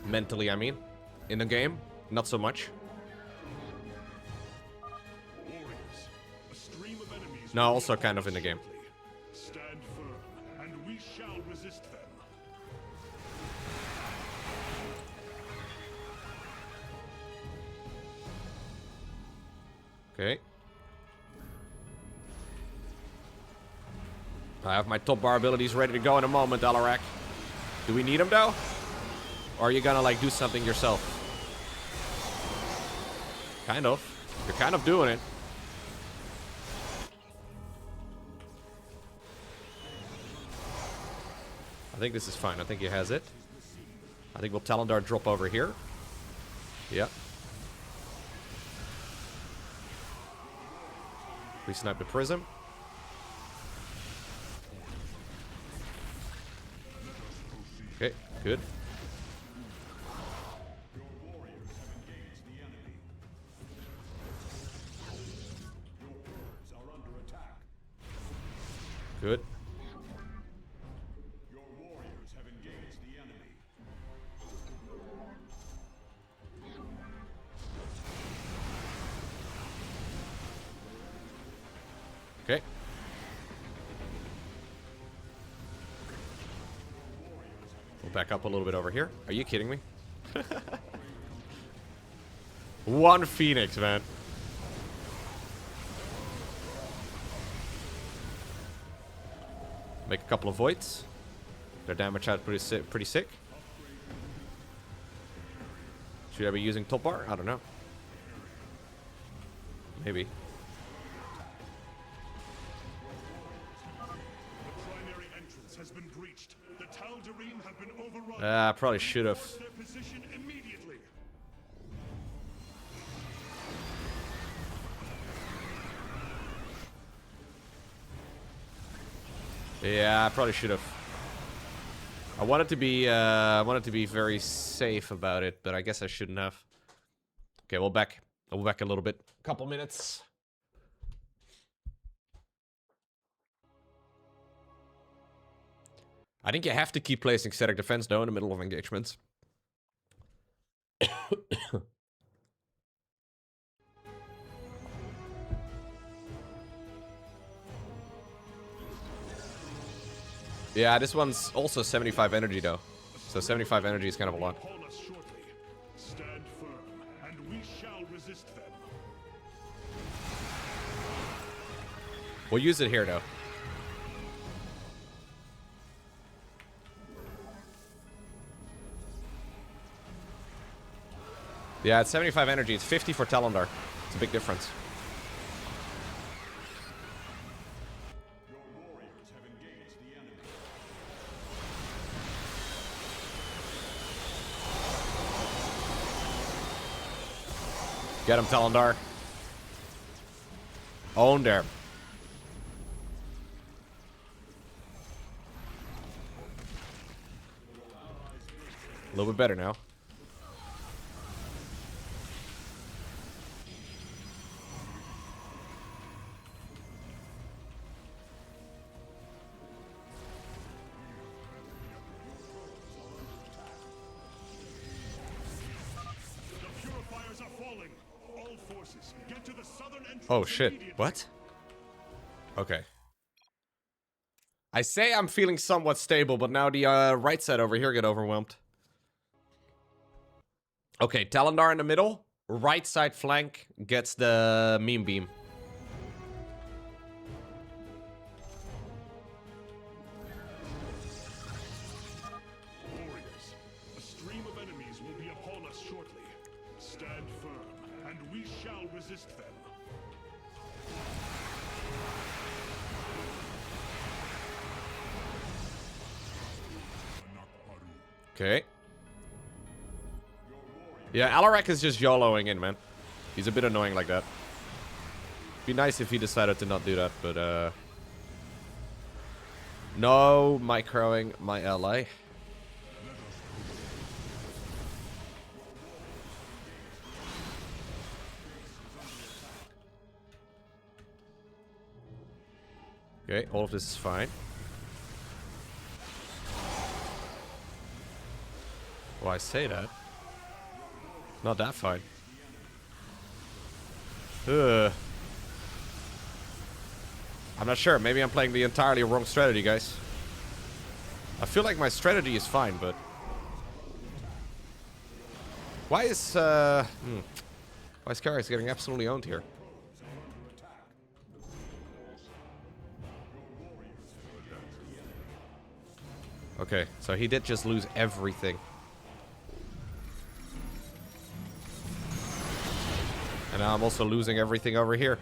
Mentally, I mean. In the game, not so much. Warriors, a stream of enemies. No, also kind of in the game. Stand firm, and we shall resist them. Okay. I have my top bar abilities ready to go in a moment, Alarak. Do we need them, though? Or are you gonna, like, do something yourself? Kind of. You're kind of doing it. I think this is fine. I think he has it. I think we'll Talendar drop over here. Yep. Please snipe the prism. Okay, good. Good. Your warriors have engaged the enemy. Okay. We'll back up a little bit over here. Are you kidding me? One Phoenix, man. Make a couple of voids. Their damage out pretty sick. Should I be using top bar? I don't know. Maybe. defense has been breached. The TheRealRhyme have been overrun. I probably should have. Their position immediately. Yeah, I probably should have. I wanted to be very safe about it, but I guess I shouldn't have. Okay, we'll back a little bit. Couple minutes. I think you have to keep placing static defense though in the middle of engagements. Yeah, this one's also 75 energy though. So 75 energy is kind of a lot. Upon us shortly. Stand firm, and we shall resist them. We'll use it here though. Yeah, it's 75 energy. It's 50 for Talondar. It's a big difference. Get him, Talondar. Owned him. A little bit better now. Oh shit, what? Okay. I say I'm feeling somewhat stable, but now the right side over here get overwhelmed. Okay, Talondar in the middle. Right side flank gets the meme beam. Warriors, a stream of enemies will be upon us shortly. Stand firm, and we shall resist them. Okay. Yeah, Alarak is just YOLOing in, man. He's a bit annoying like that. Be nice if he decided to not do that, but no microing my ally. Okay, all of this is fine. Well, I say that. Not that fine. Ugh. I'm not sure. Maybe I'm playing the entirely wrong strategy, guys. I feel like my strategy is fine, but... Why is Kara's getting absolutely owned here? Okay, so he did just lose everything. And now I'm also losing everything over here.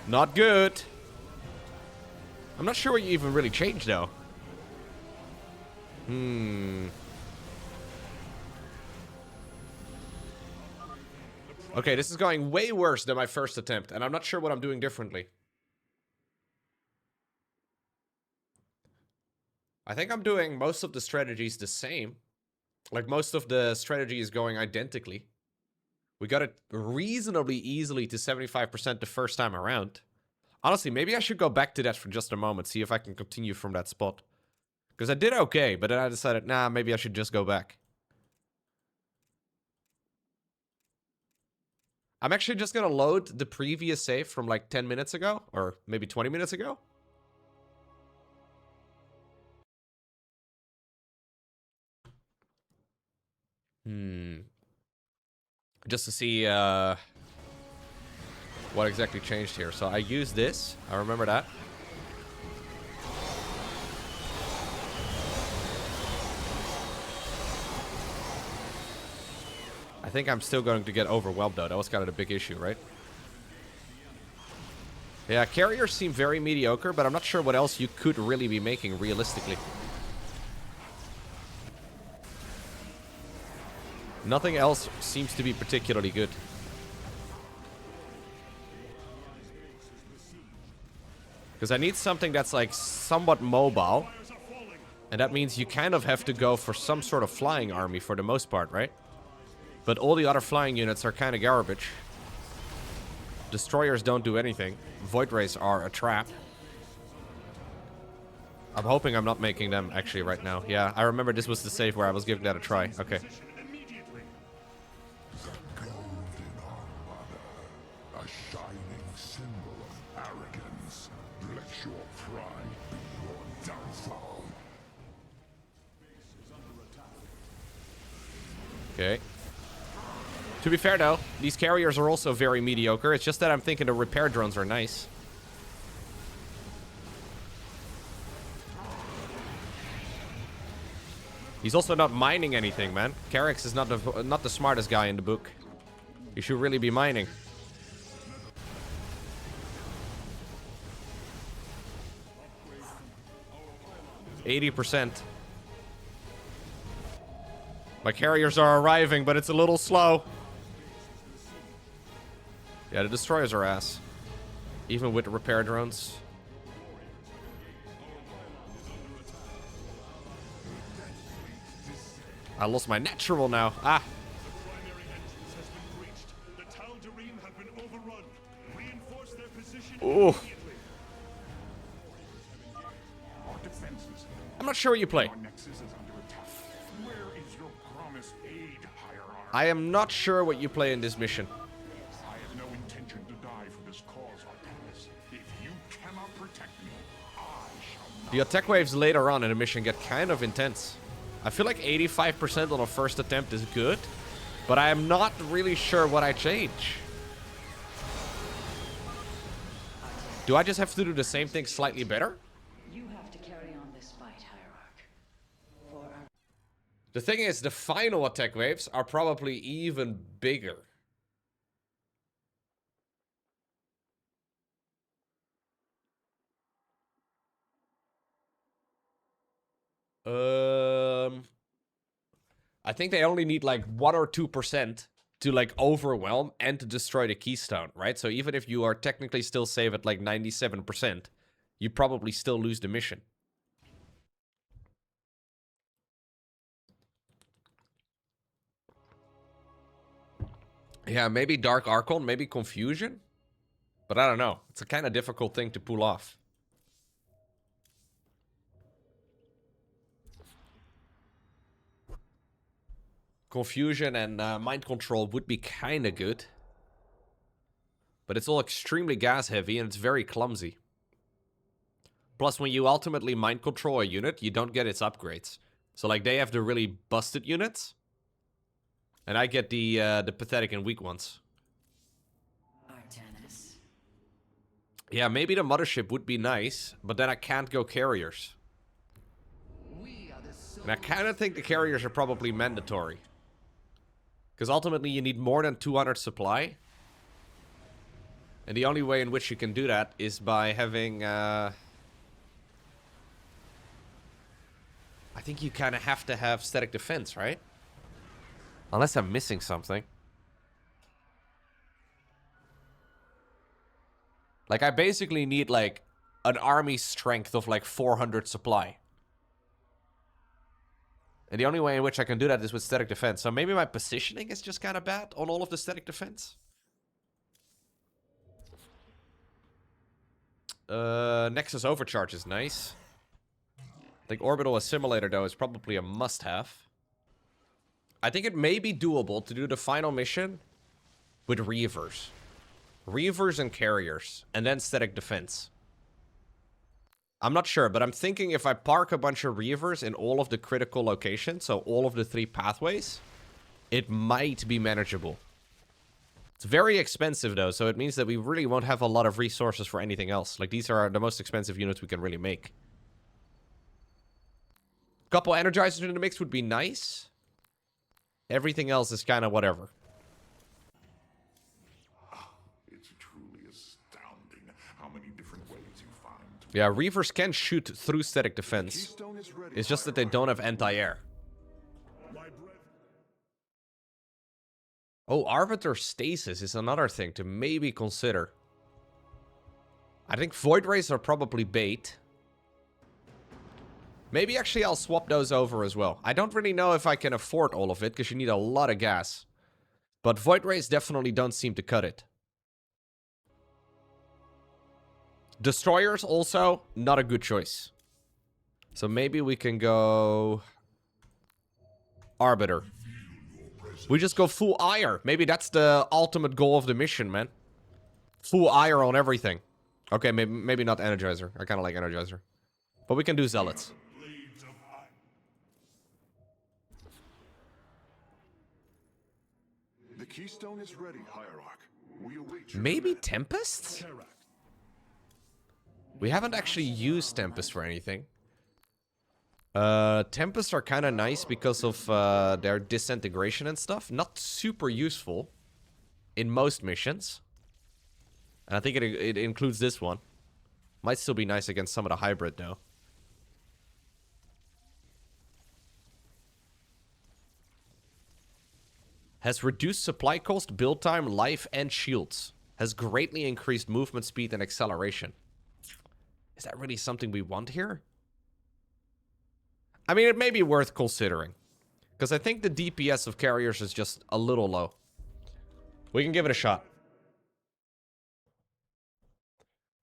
Not good. I'm not sure what you even really changed, though. Okay, this is going way worse than my first attempt, and I'm not sure what I'm doing differently. I think I'm doing most of the strategies the same. Like, most of the strategy is going identically. We got it reasonably easily to 75% the first time around. Honestly, maybe I should go back to that for just a moment, see if I can continue from that spot. Because I did okay, but then I decided, nah, maybe I should just go back. I'm actually just gonna load the previous save from like 10 minutes ago, or maybe 20 minutes ago. Just to see what exactly changed here. So I used this. I remember that. I think I'm still going to get overwhelmed, though. That was kind of the big issue, right? Yeah, carriers seem very mediocre, but I'm not sure what else you could really be making realistically. Nothing else seems to be particularly good. Because I need something that's like somewhat mobile. And that means you kind of have to go for some sort of flying army for the most part, right? But all the other flying units are kind of garbage. Destroyers don't do anything. Void Rays are a trap. I'm hoping I'm not making them actually right now. Yeah, I remember this was the save where I was giving that a try. Okay. A shining symbol of arrogance. Let your pride be your downfall. Okay. To be fair, though, these carriers are also very mediocre. It's just that I'm thinking the repair drones are nice. He's also not mining anything, man. Carrix is not the smartest guy in the book. He should really be mining. %. My carriers are arriving, but it's a little slow. Yeah, the destroyers are ass. Even with the repair drones. I lost my natural now. Ah. Ooh. I'm not sure what you play. I am not sure what you play in this mission. I have no intention to die for this cause, Artanis. If you cannot protect me, I shall not. The attack waves later on in the mission get kind of intense. I feel like 85% on a first attempt is good, but I am not really sure what I change. Do I just have to do the same thing slightly better? You have to carry on this fight, Hierarch. For our... The thing is, the final attack waves are probably even bigger. I think they only need like 1 or 2% to like overwhelm and to destroy the keystone, right? So even if you are technically still safe at like 97%, you probably still lose the mission. Yeah, maybe Dark Archon, maybe Confusion. But I don't know. It's a kind of difficult thing to pull off. Confusion and Mind Control would be kind of good. But it's all extremely gas heavy and it's very clumsy. Plus, when you ultimately Mind Control a unit, you don't get its upgrades. So like they have the really busted units. And I get the pathetic and weak ones. Artanis. Yeah, maybe the mothership would be nice, but then I can't go carriers. And I kind of think the carriers are probably mandatory. Because ultimately you need more than 200 supply. And the only way in which you can do that is by having... I think you kind of have to have static defense, right? Unless I'm missing something. Like, I basically need, like, an army strength of, like, 400 supply. And the only way in which I can do that is with static defense. So maybe my positioning is just kind of bad on all of the static defense. Nexus Overcharge is nice. I think Orbital Assimilator, though, is probably a must-have. I think it may be doable to do the final mission with Reavers. Reavers and Carriers. And then static defense. I'm not sure, but I'm thinking if I park a bunch of Reavers in all of the critical locations, so all of the 3 pathways, it might be manageable. It's very expensive, though, so it means that we really won't have a lot of resources for anything else. Like, these are the most expensive units we can really make. Couple Energizers in the mix would be nice. Everything else is kind of whatever. Yeah, Reavers can shoot through static defense. Keystone is ready, It's just that they don't have anti-air. Oh, Arbiter Stasis is another thing to maybe consider. I think Void Rays are probably bait. Maybe actually I'll swap those over as well. I don't really know if I can afford all of it, because you need a lot of gas. But Void Rays definitely don't seem to cut it. Destroyers also, not a good choice. So maybe we can go... Arbiter. We just go full ire. Maybe that's the ultimate goal of the mission, man. Full ire on everything. Okay, maybe not Energizer. I kind of like Energizer. But we can do Zealots. The Keystone is ready, Hierarch. We await your Maybe command. Tempest? We haven't actually used Tempest for anything. Tempests are kind of nice because of their disintegration and stuff. Not super useful in most missions. And I think it includes this one. Might still be nice against some of the hybrid, though. Has reduced supply cost, build time, life, and shields. Has greatly increased movement speed and acceleration. Is that really something we want here? I mean, it may be worth considering. Because I think the DPS of carriers is just a little low. We can give it a shot.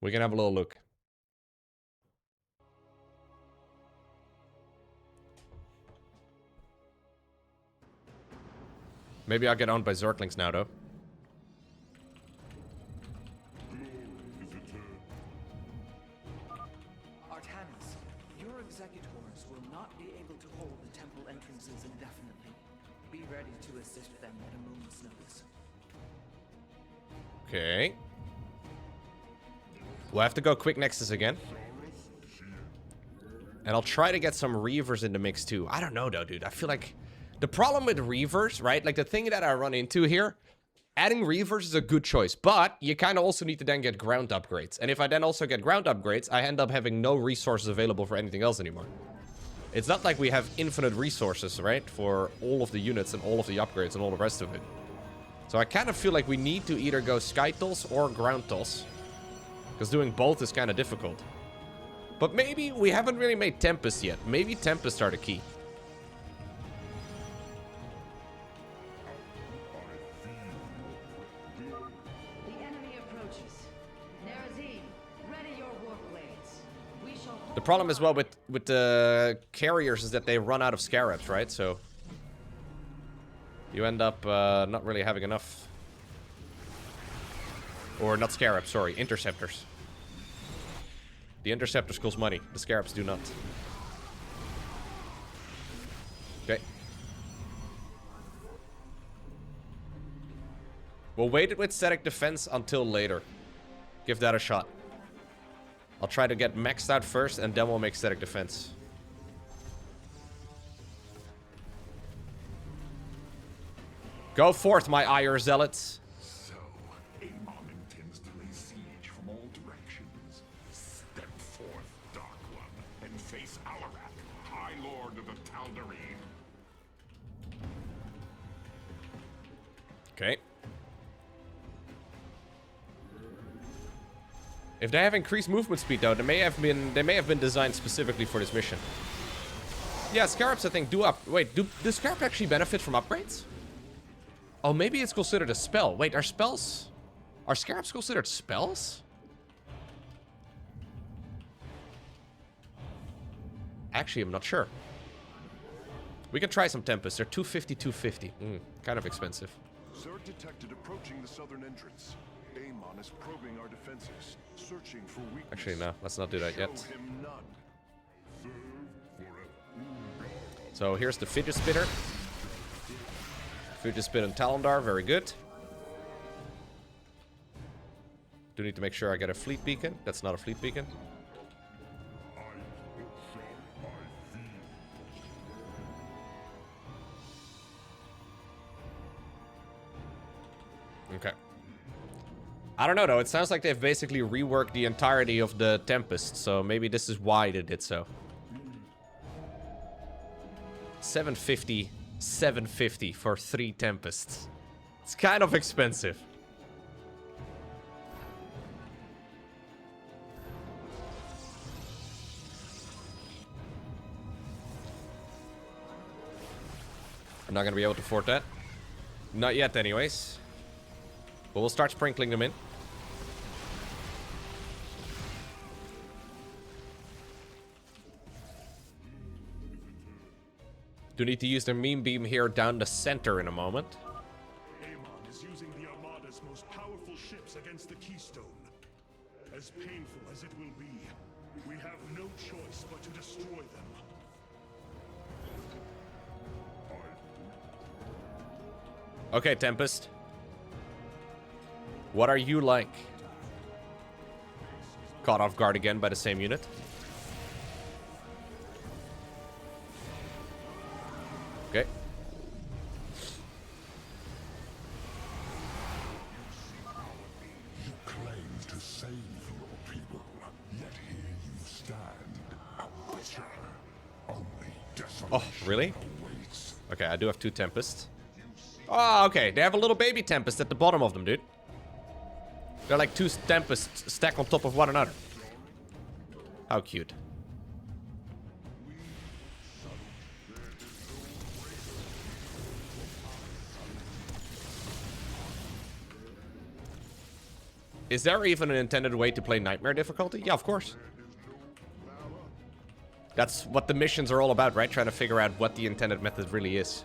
We can have a little look. Maybe I'll get owned by Zerglings now, though. Artanis, your executors will not be able to hold the temple entrances indefinitely. Be ready to assist them at a moment's notice. Okay. We'll have to go quick Nexus again. And I'll try to get some Reavers in the mix, too. I don't know, though, dude. I feel like... The problem with Reavers, right? Like, the thing that I run into here... Adding Reavers is a good choice. But you kind of also need to then get ground upgrades. And if I then also get ground upgrades, I end up having no resources available for anything else anymore. It's not like we have infinite resources, right? For all of the units and all of the upgrades and all the rest of it. So I kind of feel like we need to either go Sky Toss or Ground Toss. Because doing both is kind of difficult. But maybe we haven't really made Tempest yet. Maybe Tempest are the key. The enemy approaches. Nerazim, ready your warp blades. We shall hold The problem as well with the carriers is that they run out of scarabs, right? So you end up not really having enough. Or not scarabs, sorry, interceptors. The interceptors cost money. The scarabs do not. Okay. We'll wait with static defense until later. Give that a shot. I'll try to get maxed out first, and then we'll make static defense. Go forth, my ire zealots. So, Amon intends to lay siege from all directions. Step forth, Dark One, and face Alarak, High Lord of the TheRealRhyme. Okay. If they have increased movement speed, though, they may have been designed specifically for this mission. Yeah, scarabs, I think, do up. Wait, do scarabs actually benefit from upgrades? Oh, maybe it's considered a spell. Wait, are scarabs considered spells? Actually, I'm not sure. We can try some Tempest. They're 250, 250. Kind of expensive. Zerg detected approaching the southern entrance. Amon is probing our defenses, searching for weakness. Actually, no. Let's not do that yet. Show him none. So here's the Fidget Spitter. Fidget Spin and Talondar, very good. Do need to make sure I get a fleet beacon. That's not a fleet beacon. Okay. I don't know, though. It sounds like they've basically reworked the entirety of the Tempest, so maybe this is why they did so. 750, 750 for 3 Tempests. It's kind of expensive. I'm not gonna be able to afford that. Not yet, anyways. But we'll start sprinkling them in. Do need to use the meme beam here down the center in a moment. Amon is using the Armada's most powerful ships against the Keystone. As painful as it will be, we have no choice but to destroy them. Okay, Tempest. What are you like? Caught off guard again by the same unit. Okay. You claim to save your people, yet here you stand, a witcher. Only desolation Oh, really? awaits. Okay, I do have 2 Tempests. Oh, okay. They have a little baby Tempest at the bottom of them, dude. They're like 2 Tempests stacked on top of one another. How cute. Is there even an intended way to play Nightmare difficulty? Yeah, of course. That's what the missions are all about, right? Trying to figure out what the intended method really is.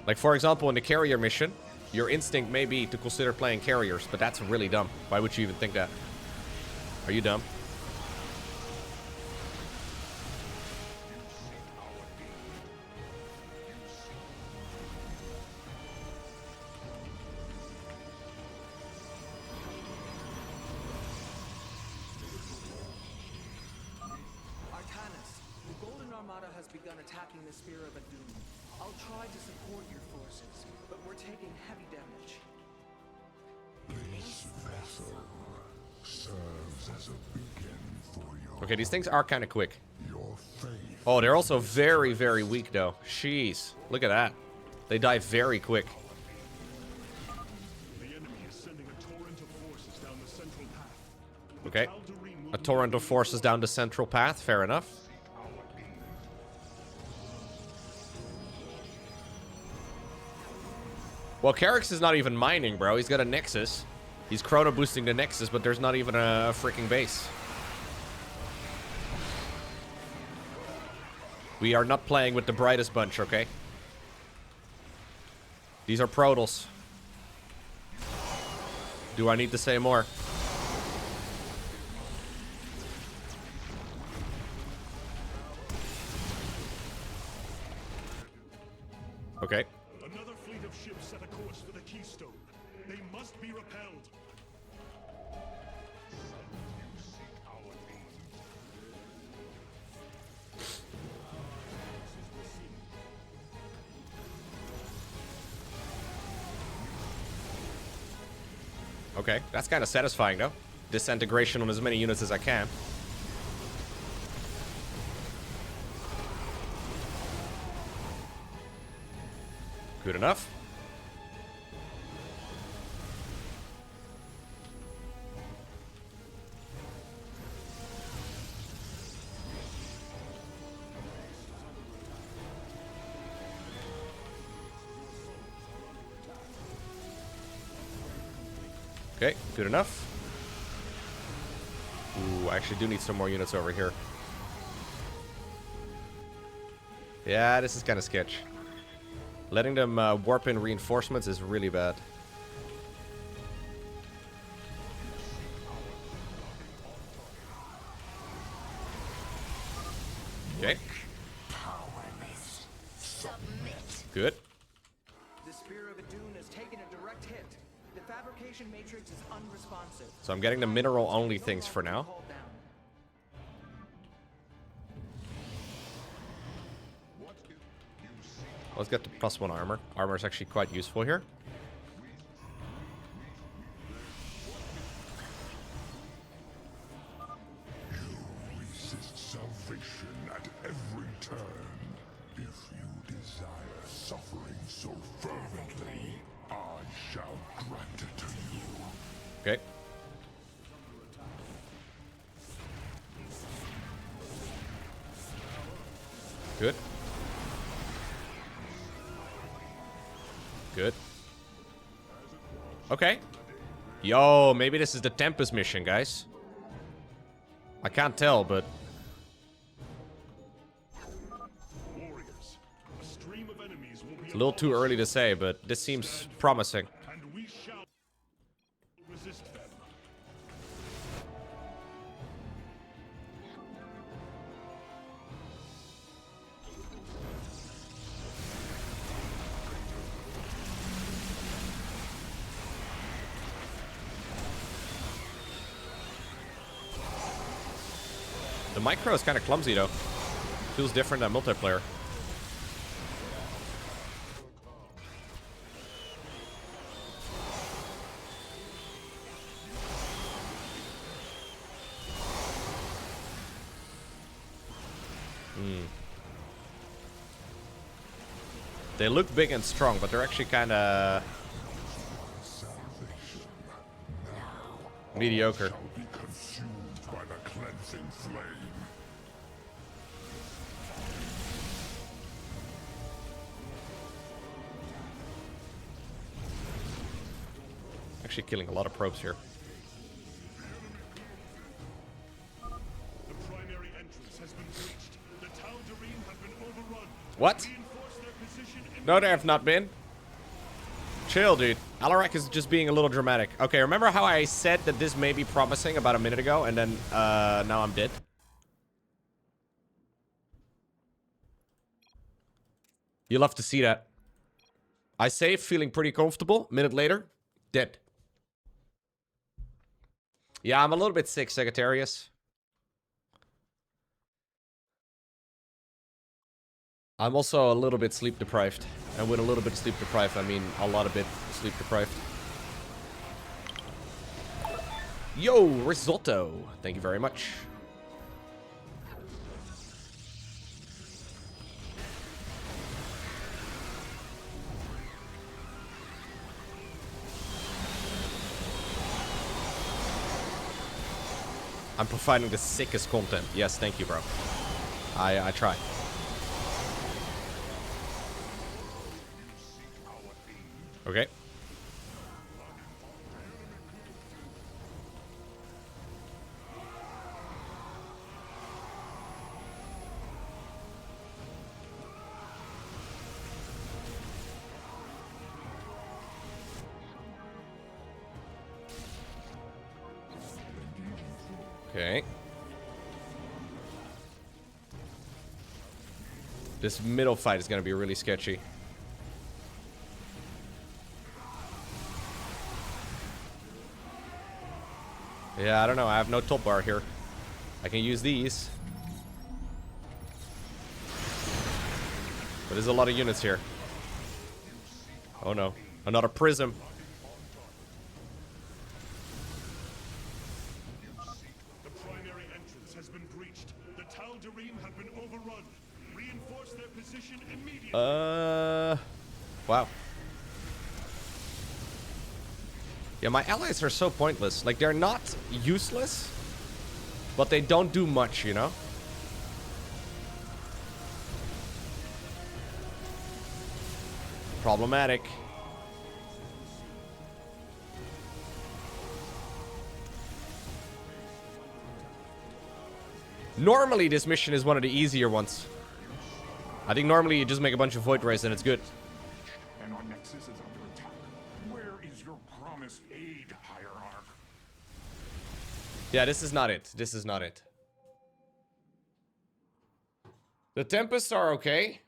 Like, for example, in the carrier mission, your instinct may be to consider playing carriers, but that's really dumb. Why would you even think that? Are you dumb? Artanis, the Golden Armada has begun attacking the Spear of Adun. I'll try to support your forces, but we're taking heavy damage. This vessel serves as a beacon for your, Okay, these things are kind of quick. your faith. Oh, they're also very, very weak, though. Jeez. Look at that. They die very quick. The enemy is sending a torrent of forces down the central path. Okay. Tal'Darim will A torrent of forces down the central path. Fair enough. Well, Carrick's is not even mining, bro. He's got a Nexus. He's chrono boosting the Nexus, but there's not even a freaking base. We are not playing with the brightest bunch, okay? These are Protals. Do I need to say more? Okay. Another fleet of ships set a course for the Keystone. They must be repelled. Okay, that's kind of satisfying, though. Disintegration on as many units as I can. Good enough. Okay, good enough. Ooh, I actually do need some more units over here. Yeah, this is kind of sketch. Letting them warp in reinforcements is really bad. Okay. Powerless. Submit. Good. The Spear of Adun has taken a direct hit. The fabrication matrix is unresponsive. So I'm getting the mineral-only things for now. Called down. Let's get the +1 armor. Armor is actually quite useful here. so fervently, I shall grant it to you. Okay. Good. Good. Okay. Yo, maybe this is the Tempest mission, guys. I can't tell, but... Warriors, a stream of enemies will be It's a little too early to say, but this seems promising. and we shall resist them. The micro is kind of clumsy, though. Feels different than multiplayer. They look big and strong, but they're actually kind of mediocre. Shall be consumed by the cleansing flame. Actually killing a lot of probes here. The primary entrance has been breached. The TheRealRhyme have been overrun. What? Reinforce their position No, they have not been. Chill, dude. Alarak is just being a little dramatic. Okay, remember how I said that this may be promising about a minute ago, and then now I'm dead? You'll have to see that. I saved, feeling pretty comfortable. Minute later, dead. Yeah, I'm a little bit sick, Sagittarius. I'm also a little bit sleep deprived. And with a little bit sleep deprived, I mean a lot of bit sleep deprived. Yo, risotto. Thank you very much. I'm providing the sickest content. Yes, thank you, bro. I try. Okay. Okay. This middle fight is gonna be really sketchy. Yeah, I don't know. I have no top bar here. I can use these. But there's a lot of units here. Oh no. Another prism. The primary entrance has been breached. The TheRealRhyme have been overrun. Reinforce their position immediately. Wow. Yeah, my allies are so pointless. Like, they're not useless, but they don't do much, you know? Problematic. Normally, this mission is one of the easier ones. I think normally you just make a bunch of Void Rays and it's good. And our nexus is under attack. Where is your promised aid, Hierarch? Yeah, this is not it. This is not it. The Tempests are okay.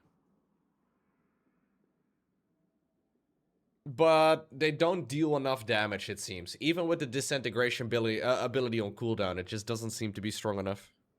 But they don't deal enough damage, it seems. Even with the disintegration ability on cooldown, it just doesn't seem to be strong enough.